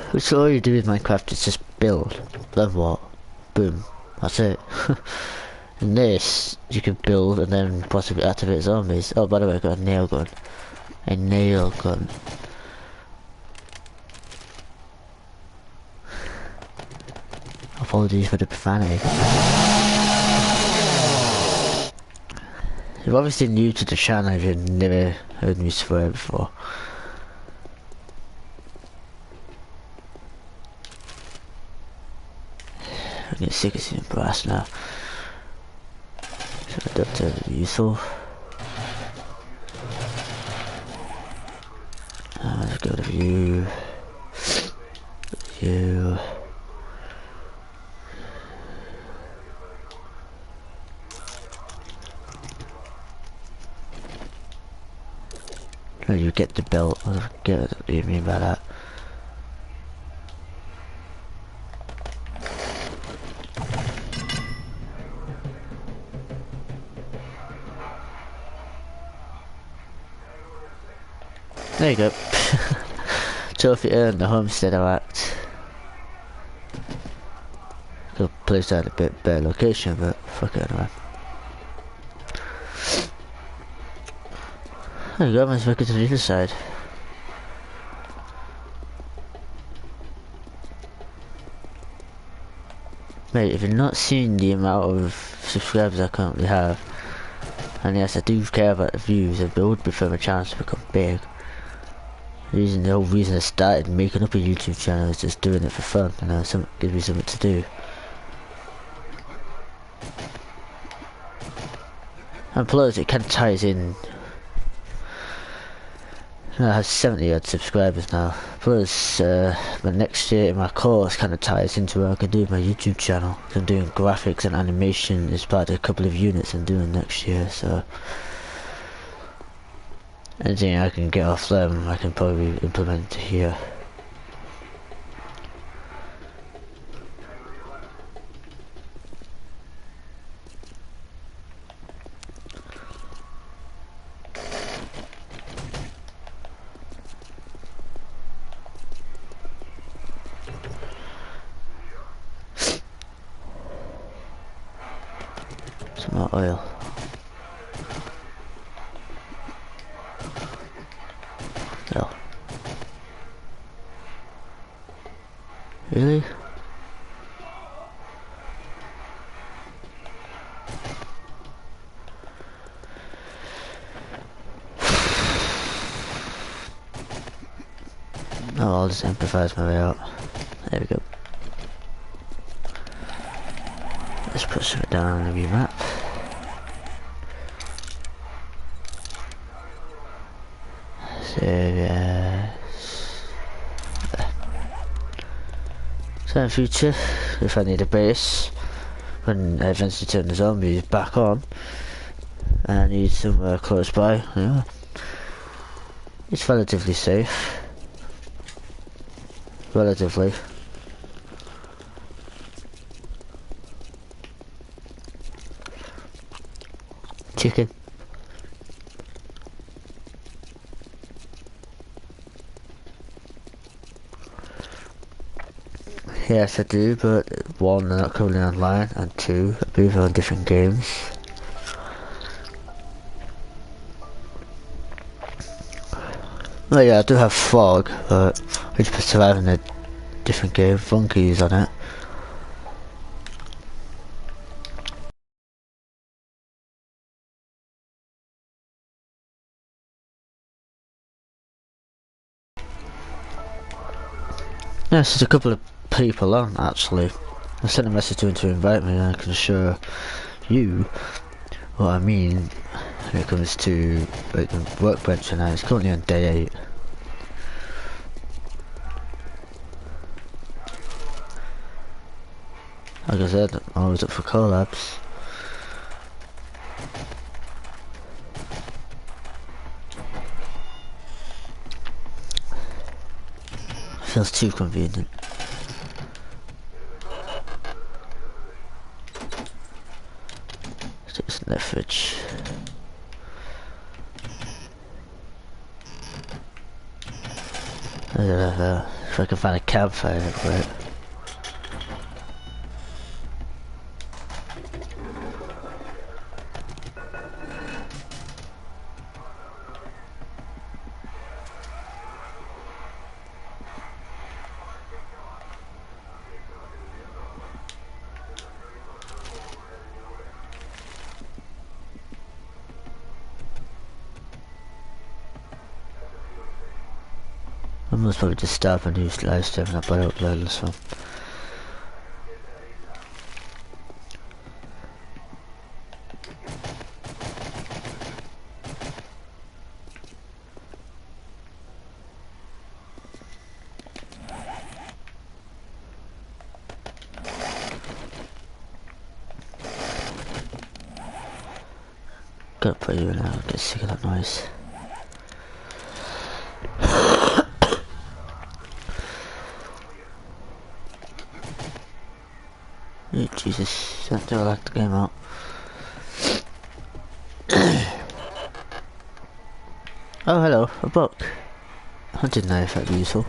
Which all you do with Minecraft is just build, then what? Boom, that's it. In this, you can build and then possibly activate zombies. Oh, by the way, I got a nail gun. A nail gun. Apologies for the profanity. You're obviously new to the channel if you've never heard me swear before. I get sick of seeing brass now. So I don't turn it useful. Let's go to view. View. You get the belt. I get what you mean by that. There you go. Trophy earned the homestead act. Could have placed that in a bit better location, but fuck it anyway. There you go, let's make it to the other side. Mate, if you're not seeing the amount of subscribers I currently have, and yes, I do care about the views, I would prefer my channel to become big. The whole reason I started making up a YouTube channel is just doing it for fun, and gives me something to do. And plus, it kind of ties in I have 70 odd subscribers now. Plus, my next year, my course kind of ties into where I can do my YouTube channel. I'm doing graphics and animation as part of a couple of units I'm doing next year, so anything I can get off them, I can probably implement here. Some more oil. Oh. Really? No, I'll just improvise my way out. There we go. Let's put something down on the new map. So, yes. So in future, if I need a base, when I eventually turn the zombies back on, and I need somewhere close by, yeah, it's relatively safe. Relatively. Chicken. Yes, I do, but one, they're not currently online, and two, I believe they're on different games. Well, yeah, I do have Fog, but we just surviving a different game. Funky's on it. Yes, there's a couple of people on, actually. I sent a message to him to invite me, and I can show you what I mean when it comes to like, the workbench, and it's currently on day 8. Like I said, I'm always up for collabs. Feels too convenient. Stick this in the fridge. If I can find a campfire, that'd be great. I must probably just start a new Livestream and I'll upload this one. Gotta put you in there, I'll get sick of that noise. Oh, Jesus, don't do I like the game out. Oh, hello, a book. I didn't know if that'd be useful.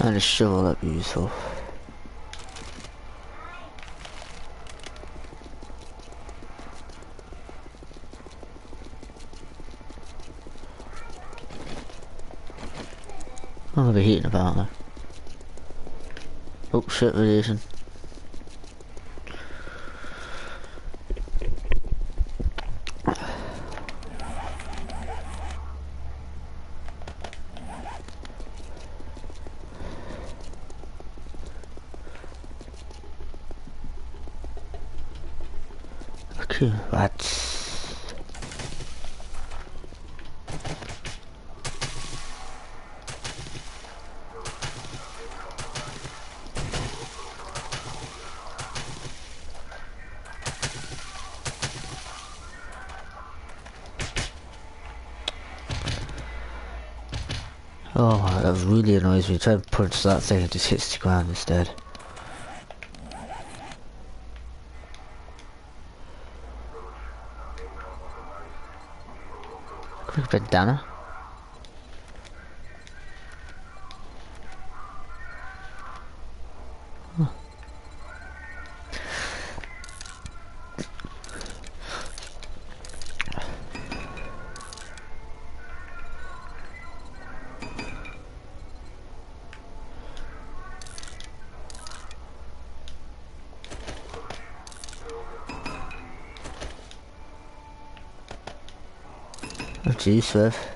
And a shovel, that'd be useful. I'm gonna be heating about though. Oh shit, radiation. Okay, rats. Oh, that really annoys me. Try to punch that thing and it just hits the ground instead. Quick bandana. Huh. Oh jeez, Swift.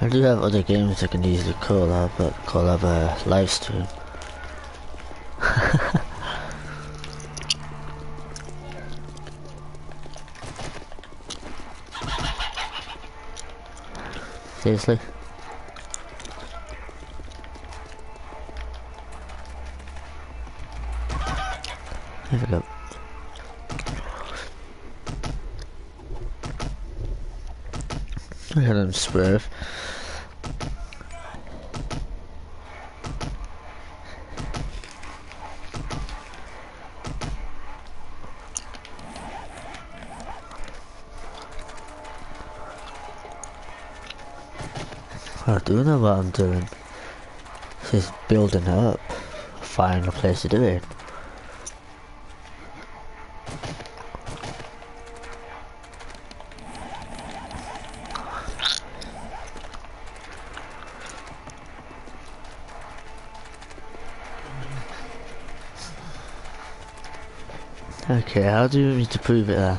I do have other games I can easily collab, but collab a live stream. Seriously? Have a look. Look at him swerve. I do know what I'm doing. Just building up. Find a place to do it. Okay, how do you want me to prove it then?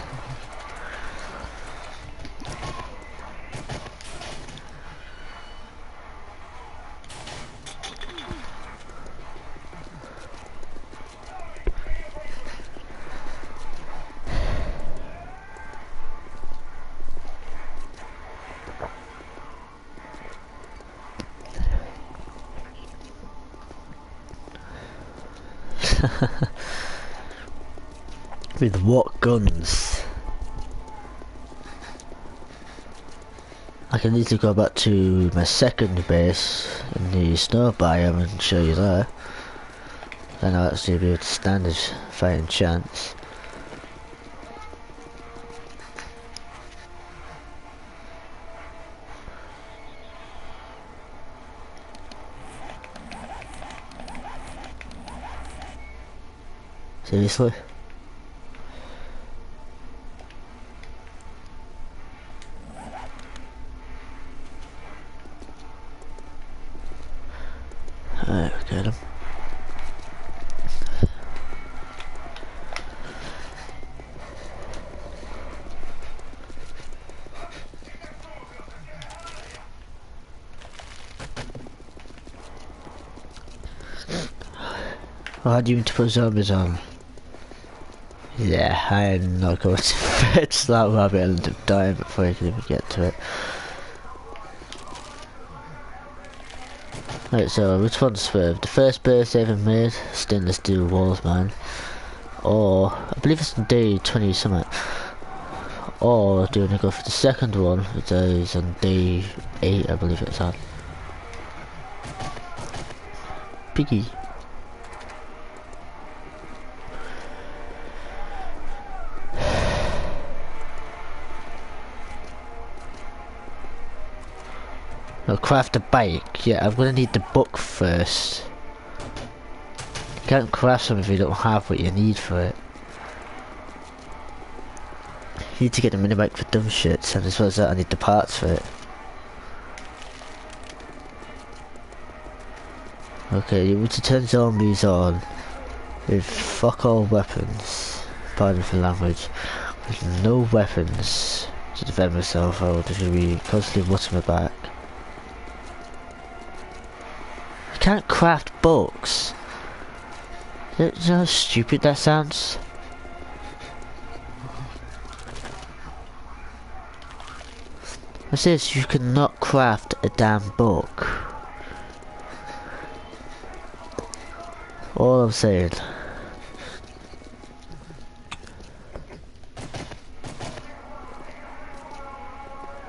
With what guns? I can need to go back to my second base in the snow biome and show you there. Then I'll actually be able to stand a fighting chance. Seriously? Alright, we got him. Why do you need to put zombies on? Yeah, I'm not going to fetch that rabbit and end up dying before I can even get to it. Right, so which one's swerved? The first base I ever made, stainless steel walls, man. Or, I believe it's on day 20 something. Or do you want to go for the second one, which is on day 8, I believe it's on. Piggy. Now craft a bike. Yeah, I'm gonna need the book first. You can't craft something if you don't have what you need for it. need to get the mini bike for dumb shits, and as well as that I need the parts for it. Okay, you want to turn zombies on with fuck all weapons, pardon for language, with no weapons to defend myself. I would just be constantly watching my back. I can't craft books. Do you know how stupid that sounds? It says you cannot craft a damn book. All I'm saying.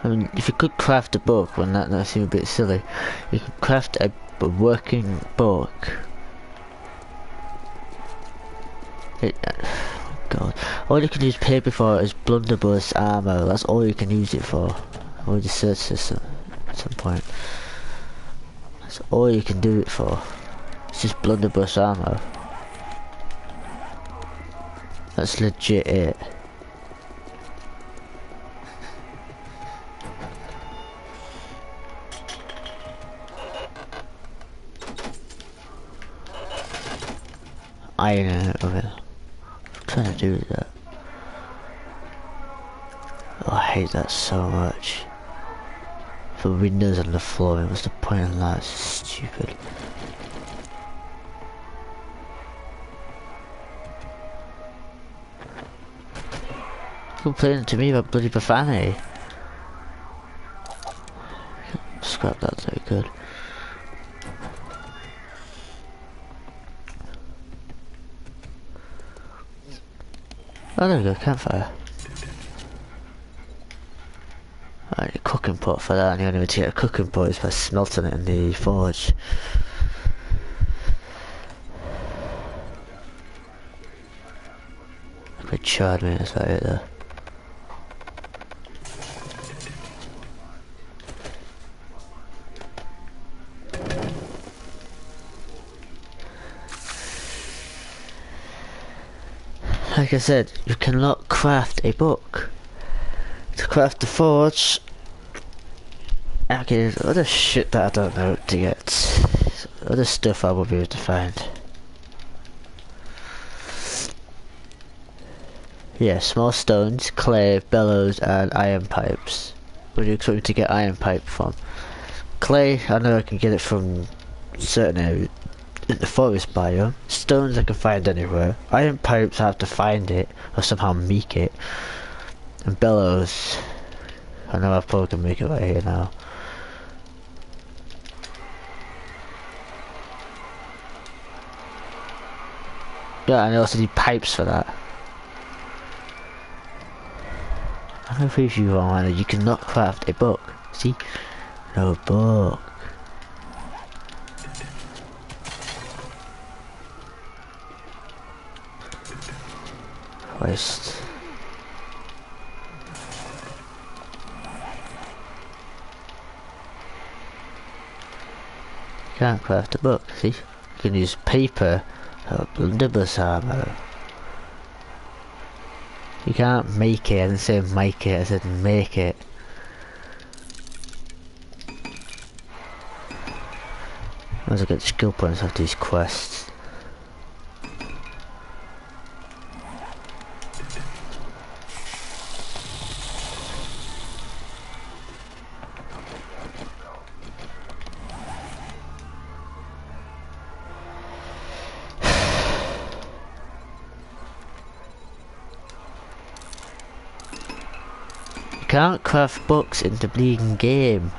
I mean, if you could craft a book, well, that seems a bit silly. You could craft a working book. God, all you can use paper for is blunderbuss ammo. That's all you can use it for. Or the search system at some point. That's all you can do it for. It's just blunderbuss ammo. That's legit it. Iron it of it. I'm trying to do that. Oh, I hate that so much. For windows on the floor, what's the point of that? It's stupid. Complaining to me about bloody profanity. Scrap that, so good. Oh, there we go, campfire. I need a cooking pot for that, and the only way to get a cooking pot is by smelting it in the forge. A bit charred me, that's about it there. Like I said, you cannot craft a book. To craft the forge, okay, there's other shit that I don't know to get. Other stuff I will be able to find. Yeah, small stones, clay, bellows, and iron pipes. Where do you expect me to get iron pipe from? Clay, I know I can get it from certain areas in the forest biome. Stones I can find anywhere. Iron pipes I have to find it or somehow make it. And bellows, I know I probably can make it right here now. Yeah, and I also need pipes for that. I'm gonna prove you wrong, that you cannot craft a book. See? No book. Christ. You can't craft a book, see? You can use paper or blunderbuss ammo. You can't make it, I didn't say make it, I said make it. Might as well get skill points off these quests. You can't craft books in the bleeding game.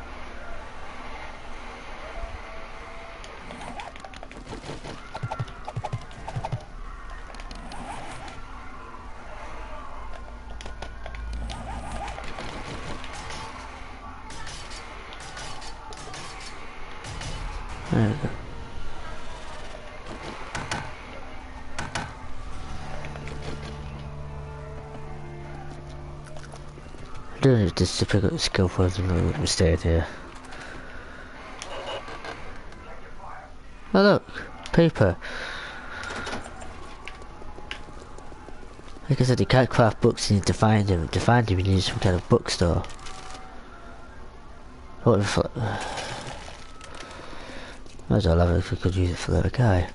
There we go. I don't know if this is to pick up the skill points and let me stay here. Oh look, paper. Like I said, you can't craft books, you need to find them. To find them, you need some kind of bookstore. What if... Might as well have it if we could use it for the guy.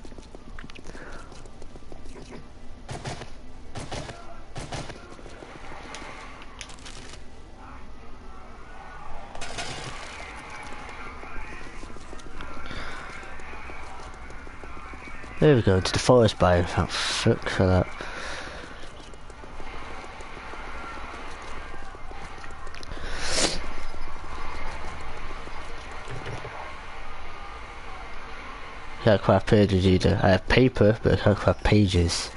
There we go, to the forest biome. Thank fuck for that. Can't craft pages either. I have paper, but I can't craft pages.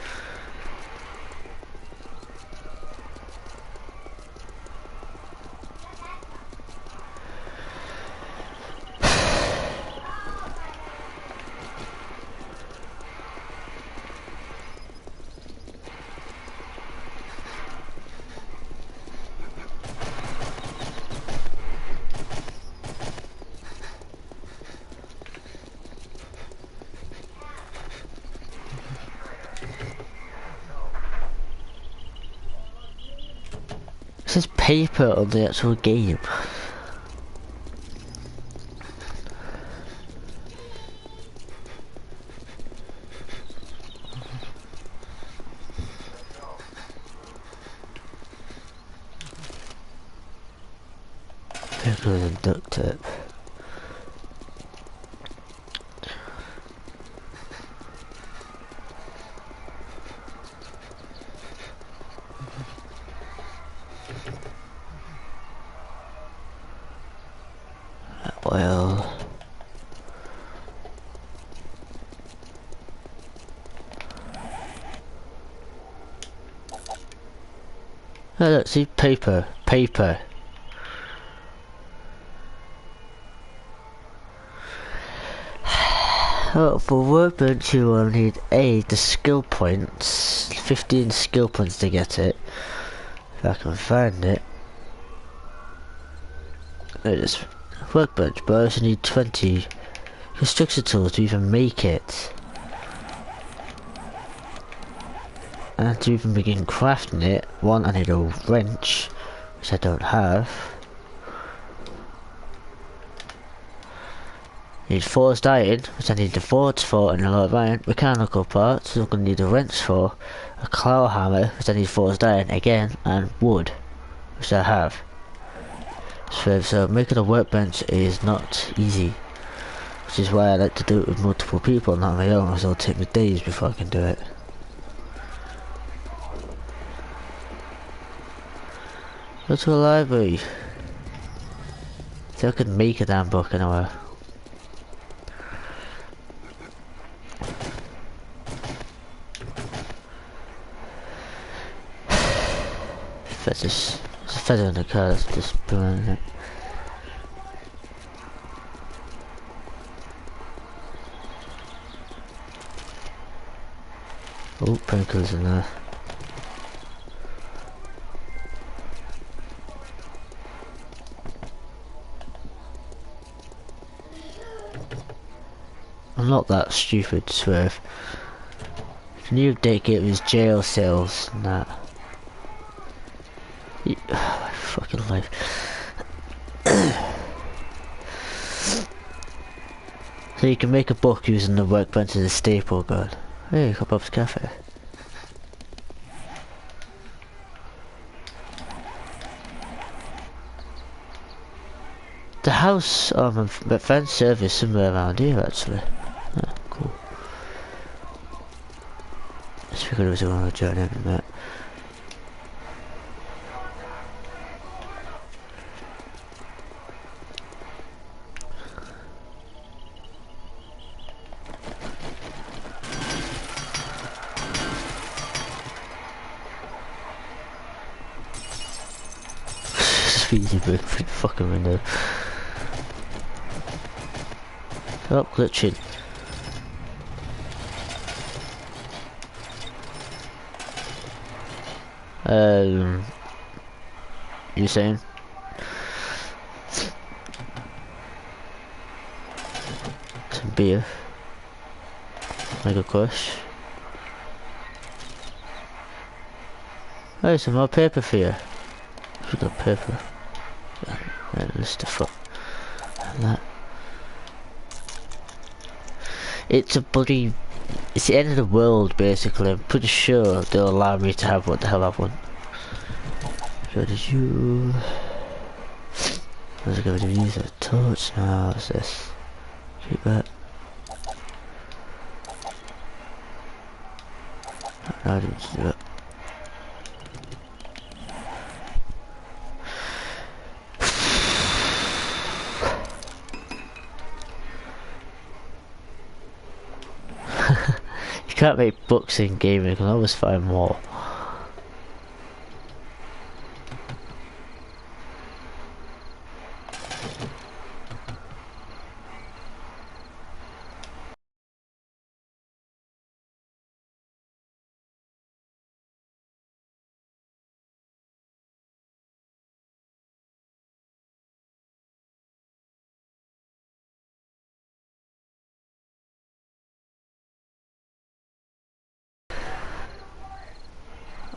It says paper on the actual game. Paper with a duct tape. Well, oh, look, see, paper. Oh, for workbench you will need the skill points, 15 skill points to get it, if I can find it. There it is. Workbench, but I also need 20 construction tools to even make it. And to even begin crafting it, one, I need a wrench, which I don't have. I need forged iron, which I need the forge for, and a lot of iron. Mechanical parts, which I'm going to need a wrench for. A claw hammer, which I need forged iron again, and wood, which I have. So making a workbench is not easy, which is why I like to do it with multiple people, not my own, because it'll take me days before I can do it. Go to a library. So I could make a damn book anyway. There's a feather in the car, that's just burning it. Oh, painkillers in there. I'm not that stupid, Swerve. The new update gave us jail cells and that. My fucking life. So you can make a book using the workbench as a staple gun. Hey, got Bob's Cafe. The house of my friend's service somewhere around here actually. Oh, cool. Let's figure out on a journey in a minute. Easy break for the fucking window. Oh, glitching. You saying? Some beer. Mega Crush. Oh, some more paper for you. We've got paper. Yeah, list of fuck. And that. It's a bloody... It's the end of the world, basically. I'm pretty sure they'll allow me to have what the hell I want. So did you... I was going to use a torch now. What's this? Keep that. No, I didn't do it. You can't make books in gaming, you can always find more.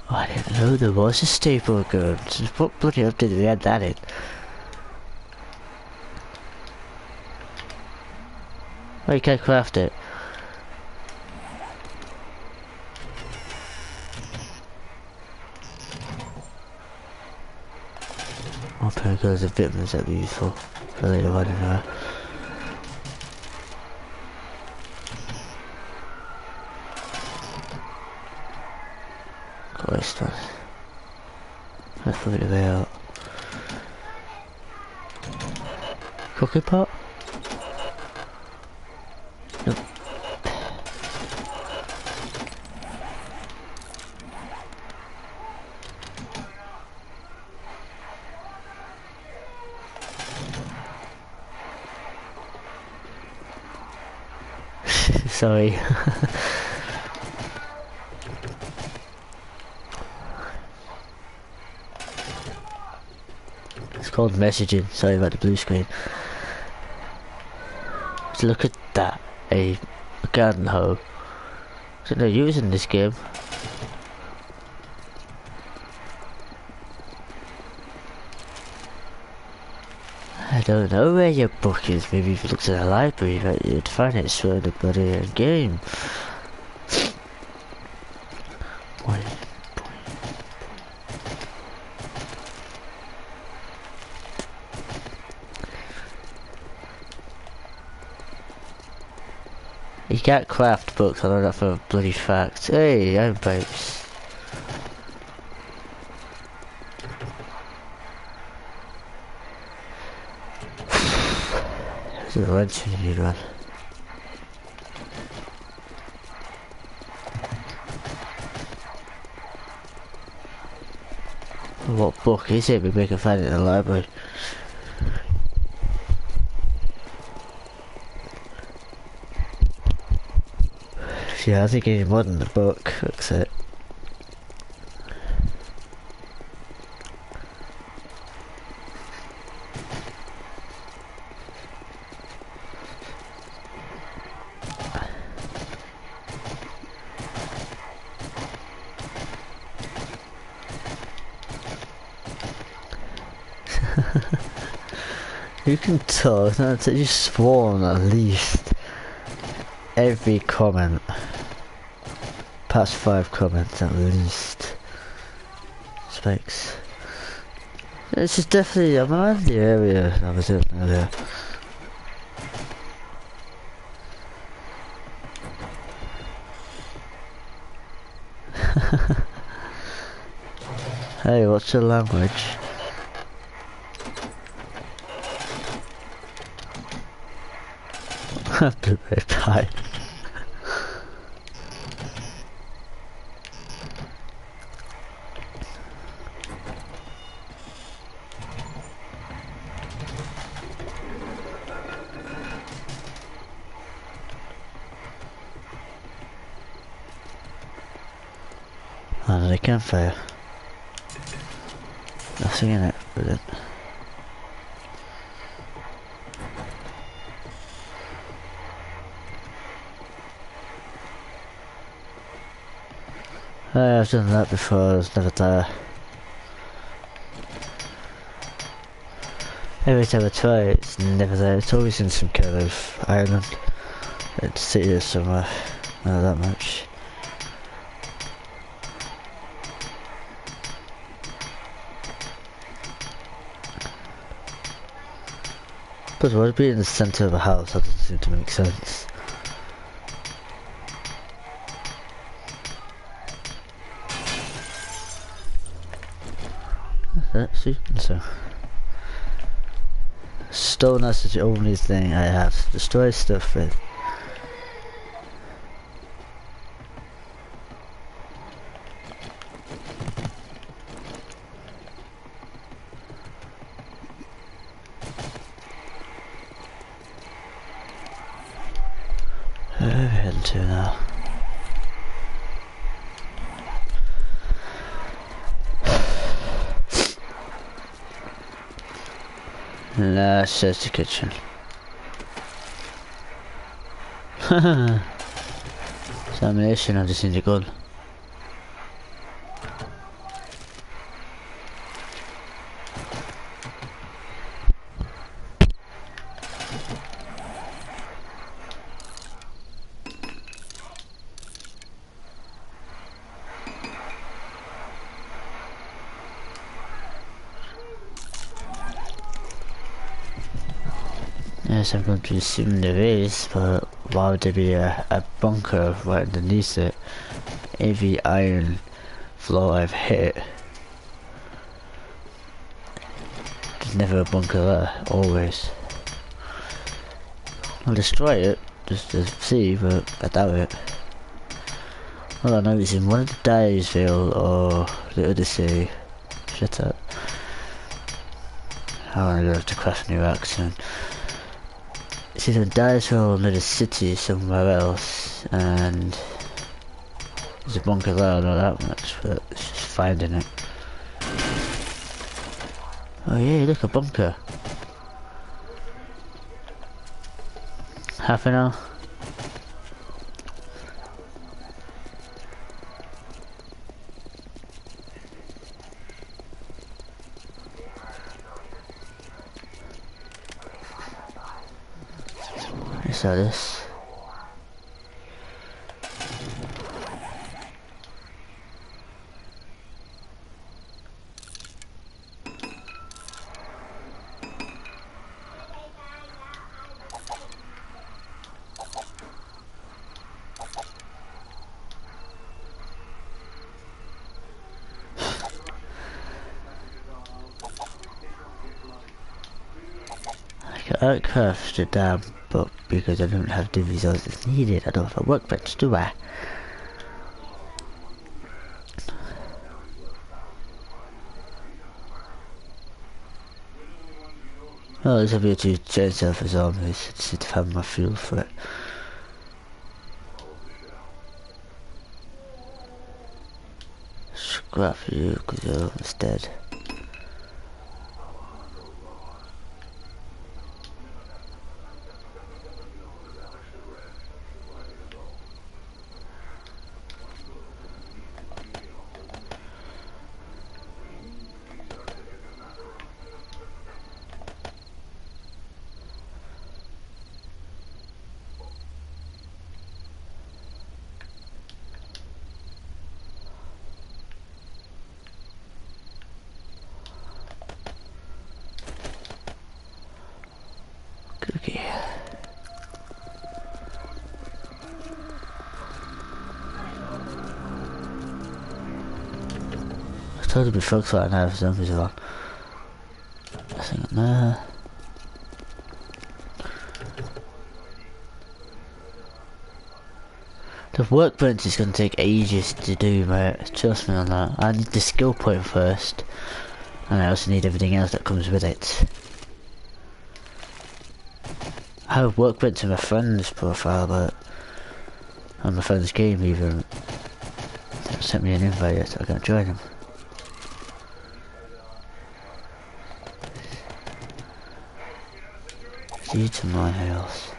Oh, I didn't know there was a staple gun. What bloody up did we add that in? Oh, you can't craft it. Oh, painkillers and vitamins that'd be useful for later on anyway. Got this one. Let's put it away out. Cooking pot? Nope. Sorry. It's called messaging. Sorry about the blue screen. So look at that. A garden hoe. So they're using this game. I don't know where your book is. Maybe if you looked at the library, right, you'd find it through the bloody game. You can't craft books, I know that for a bloody fact. Hey, iron pipes. There's a wrench you need one. What book is it? Maybe I can find it in the library. Yeah, I think any more than the book, that's it. You can tell, that you sworn at least every comment. Past 5 comments at least. Spikes. This is definitely, I'm around the area I was in earlier. Hey, what's your language? Blueberry pie. Another campfire. Nothing in it, brilliant. I've done that before, I was never there. Every time I try it, it's never there. It's always in some kind of island. It's city or somewhere. Not that much. But why be in the centre of a house? That doesn't seem to make sense. That's it, see? So. Stone is the only thing I have to destroy stuff with. Where are we heading to now? Nah, it says the kitchen. Examination, I just need a gun. Yes, I'm going to assume there is, but why would there be a bunker right underneath it? Every iron floor I've hit, there's never a bunker there, always. I'll destroy it, just to see, but I doubt it. All I know is in one of the Dyersville or the Odyssey. Shut up. I'm gonna have to craft a new accent. It's either Dyersville or another city somewhere else, and there's a bunker there, not that much, but it's just finding it. Oh yeah, look, a bunker. Half an hour. Is that this? I crafted a damn book because I don't have the resources needed. I don't have a workbench, do I? Oh, there's a bit to chainsaw for zombies. Just need to find my fuel for it. Scrap you because you're almost dead. Cookie. I told you before right now if zombies are on. I think nah. The workbench is going to take ages to do, mate. Trust me on that. I need the skill point first, and I also need everything else that comes with it. I have workbench in my friend's profile, but on my friend's game even. They haven't sent me an invite yet, so I can't join him. Due to my health.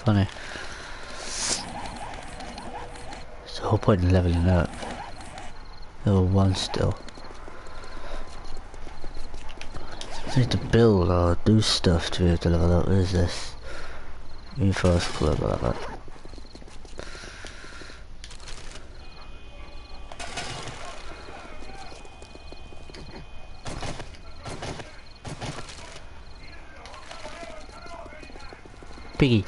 funny. It's the whole point of leveling up. Level 1 still. I need to build or do stuff to be able to level up. What is this? Reinforce club, blah blah. Piggy.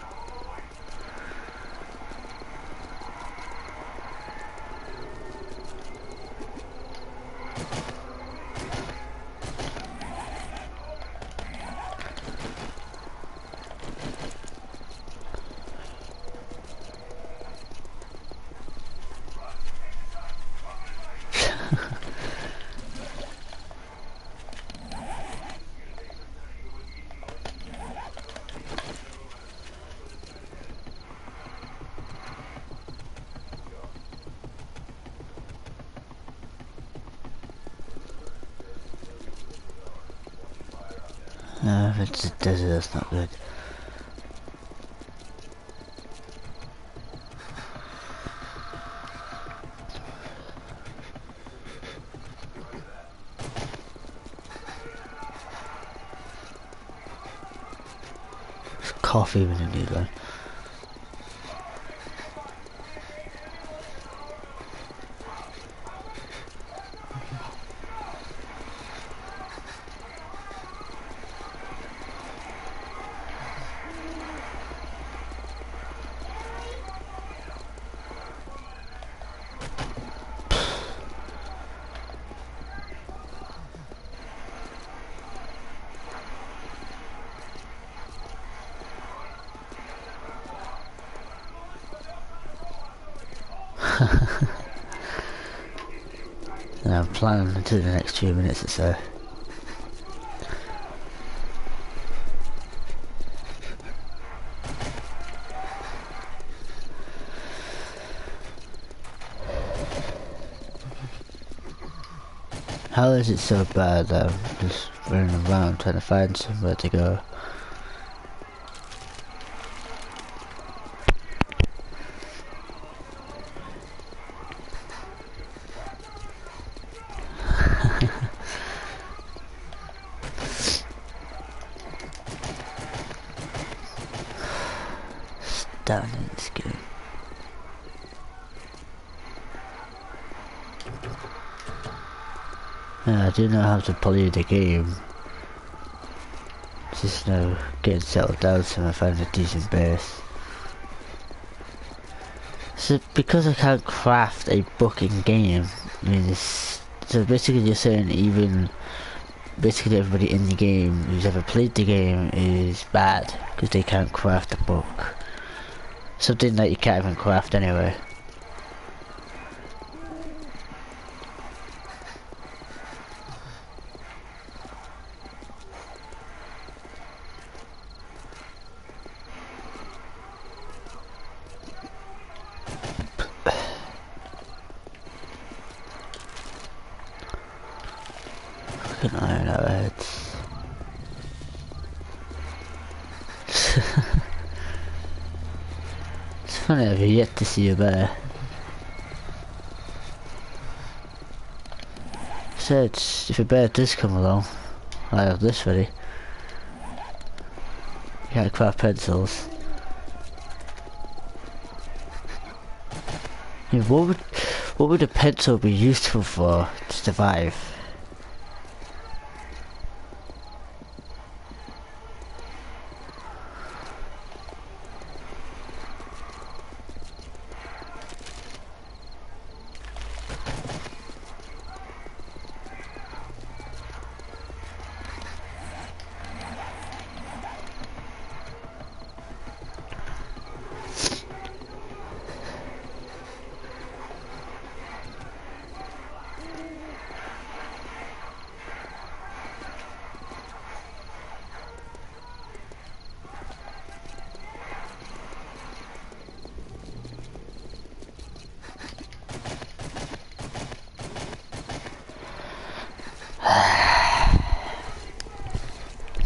No, if it's a desert, that's not good. There's coffee when you need one. And I'm planning into the next few minutes or so. How is it so bad that I'm just running around trying to find somewhere to go? Down in this game. Yeah, I do know how to play the game. Just now getting settled down so I find a decent base. So because I can't craft a book in game, I mean this, so basically you're saying even basically everybody in the game who's ever played the game is bad because they can't craft a book. Something that you can't even craft anyway. Fucking iron arrowheads. It's funny, I've yet to see a bear. So if a bear does come along, I have this ready. You can't craft pencils. Yeah, what would a pencil be useful for to survive?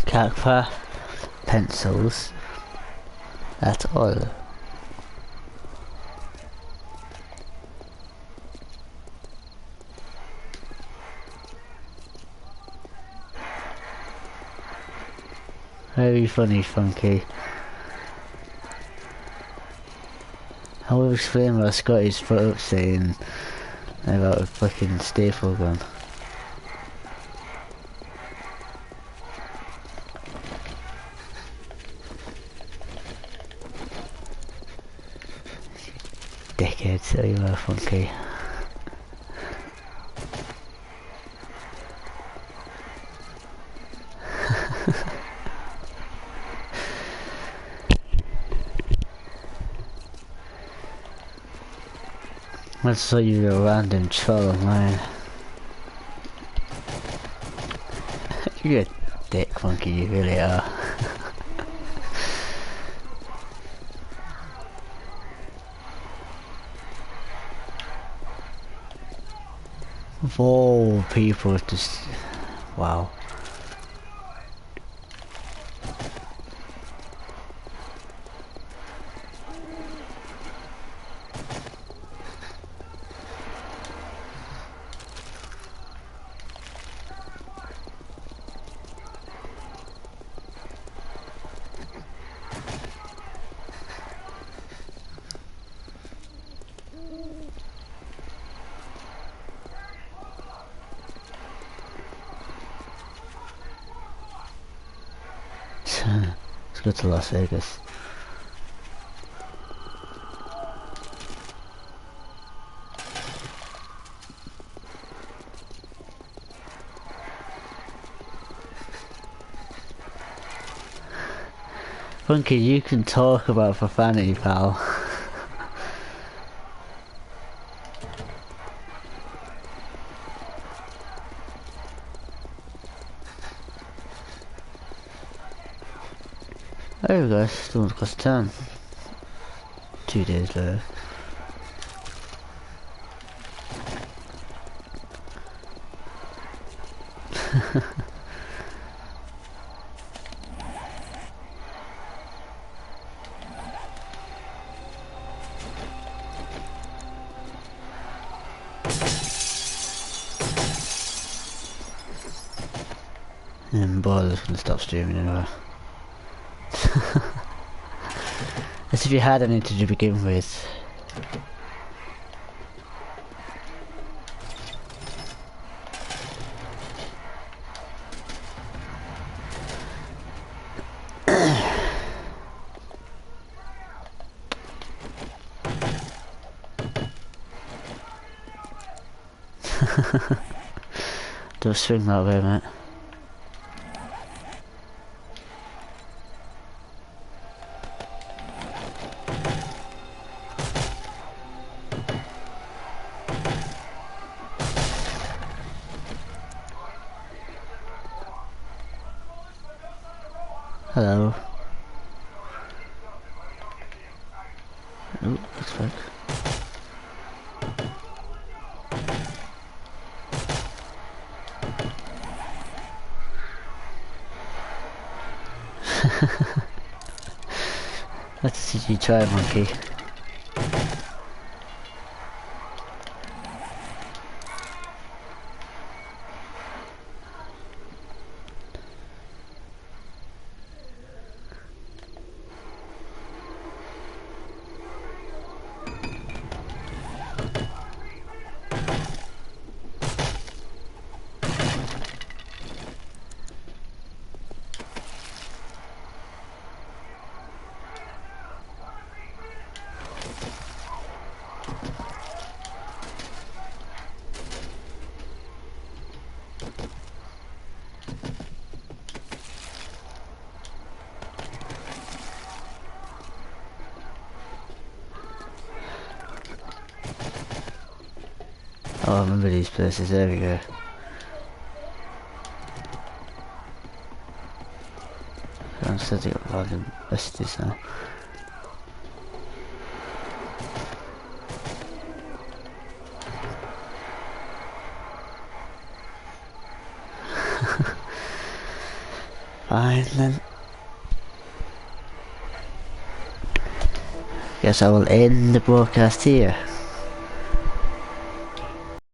Can't craft pencils. That's all. Very funny, Funky. I will explain what Scotty's put up saying about a fucking staple gun. Dickhead, tell you what, Funky. I saw you a random troll of mine. You're a dick, Funky, you really are. Of all people, just... wow. Let's go to Las Vegas. Funky, you can talk about profanity, pal. There we go, still across town. 2 days later. And Boiler's gonna stop streaming anyway. As if you had any to begin with. Don't swing that way, mate. Hello. Oh, that's fake. Let's see you try, monkey. Oh, I remember these places, there we go. I'm setting up random messages now. Fine then. guess I will end the broadcast here.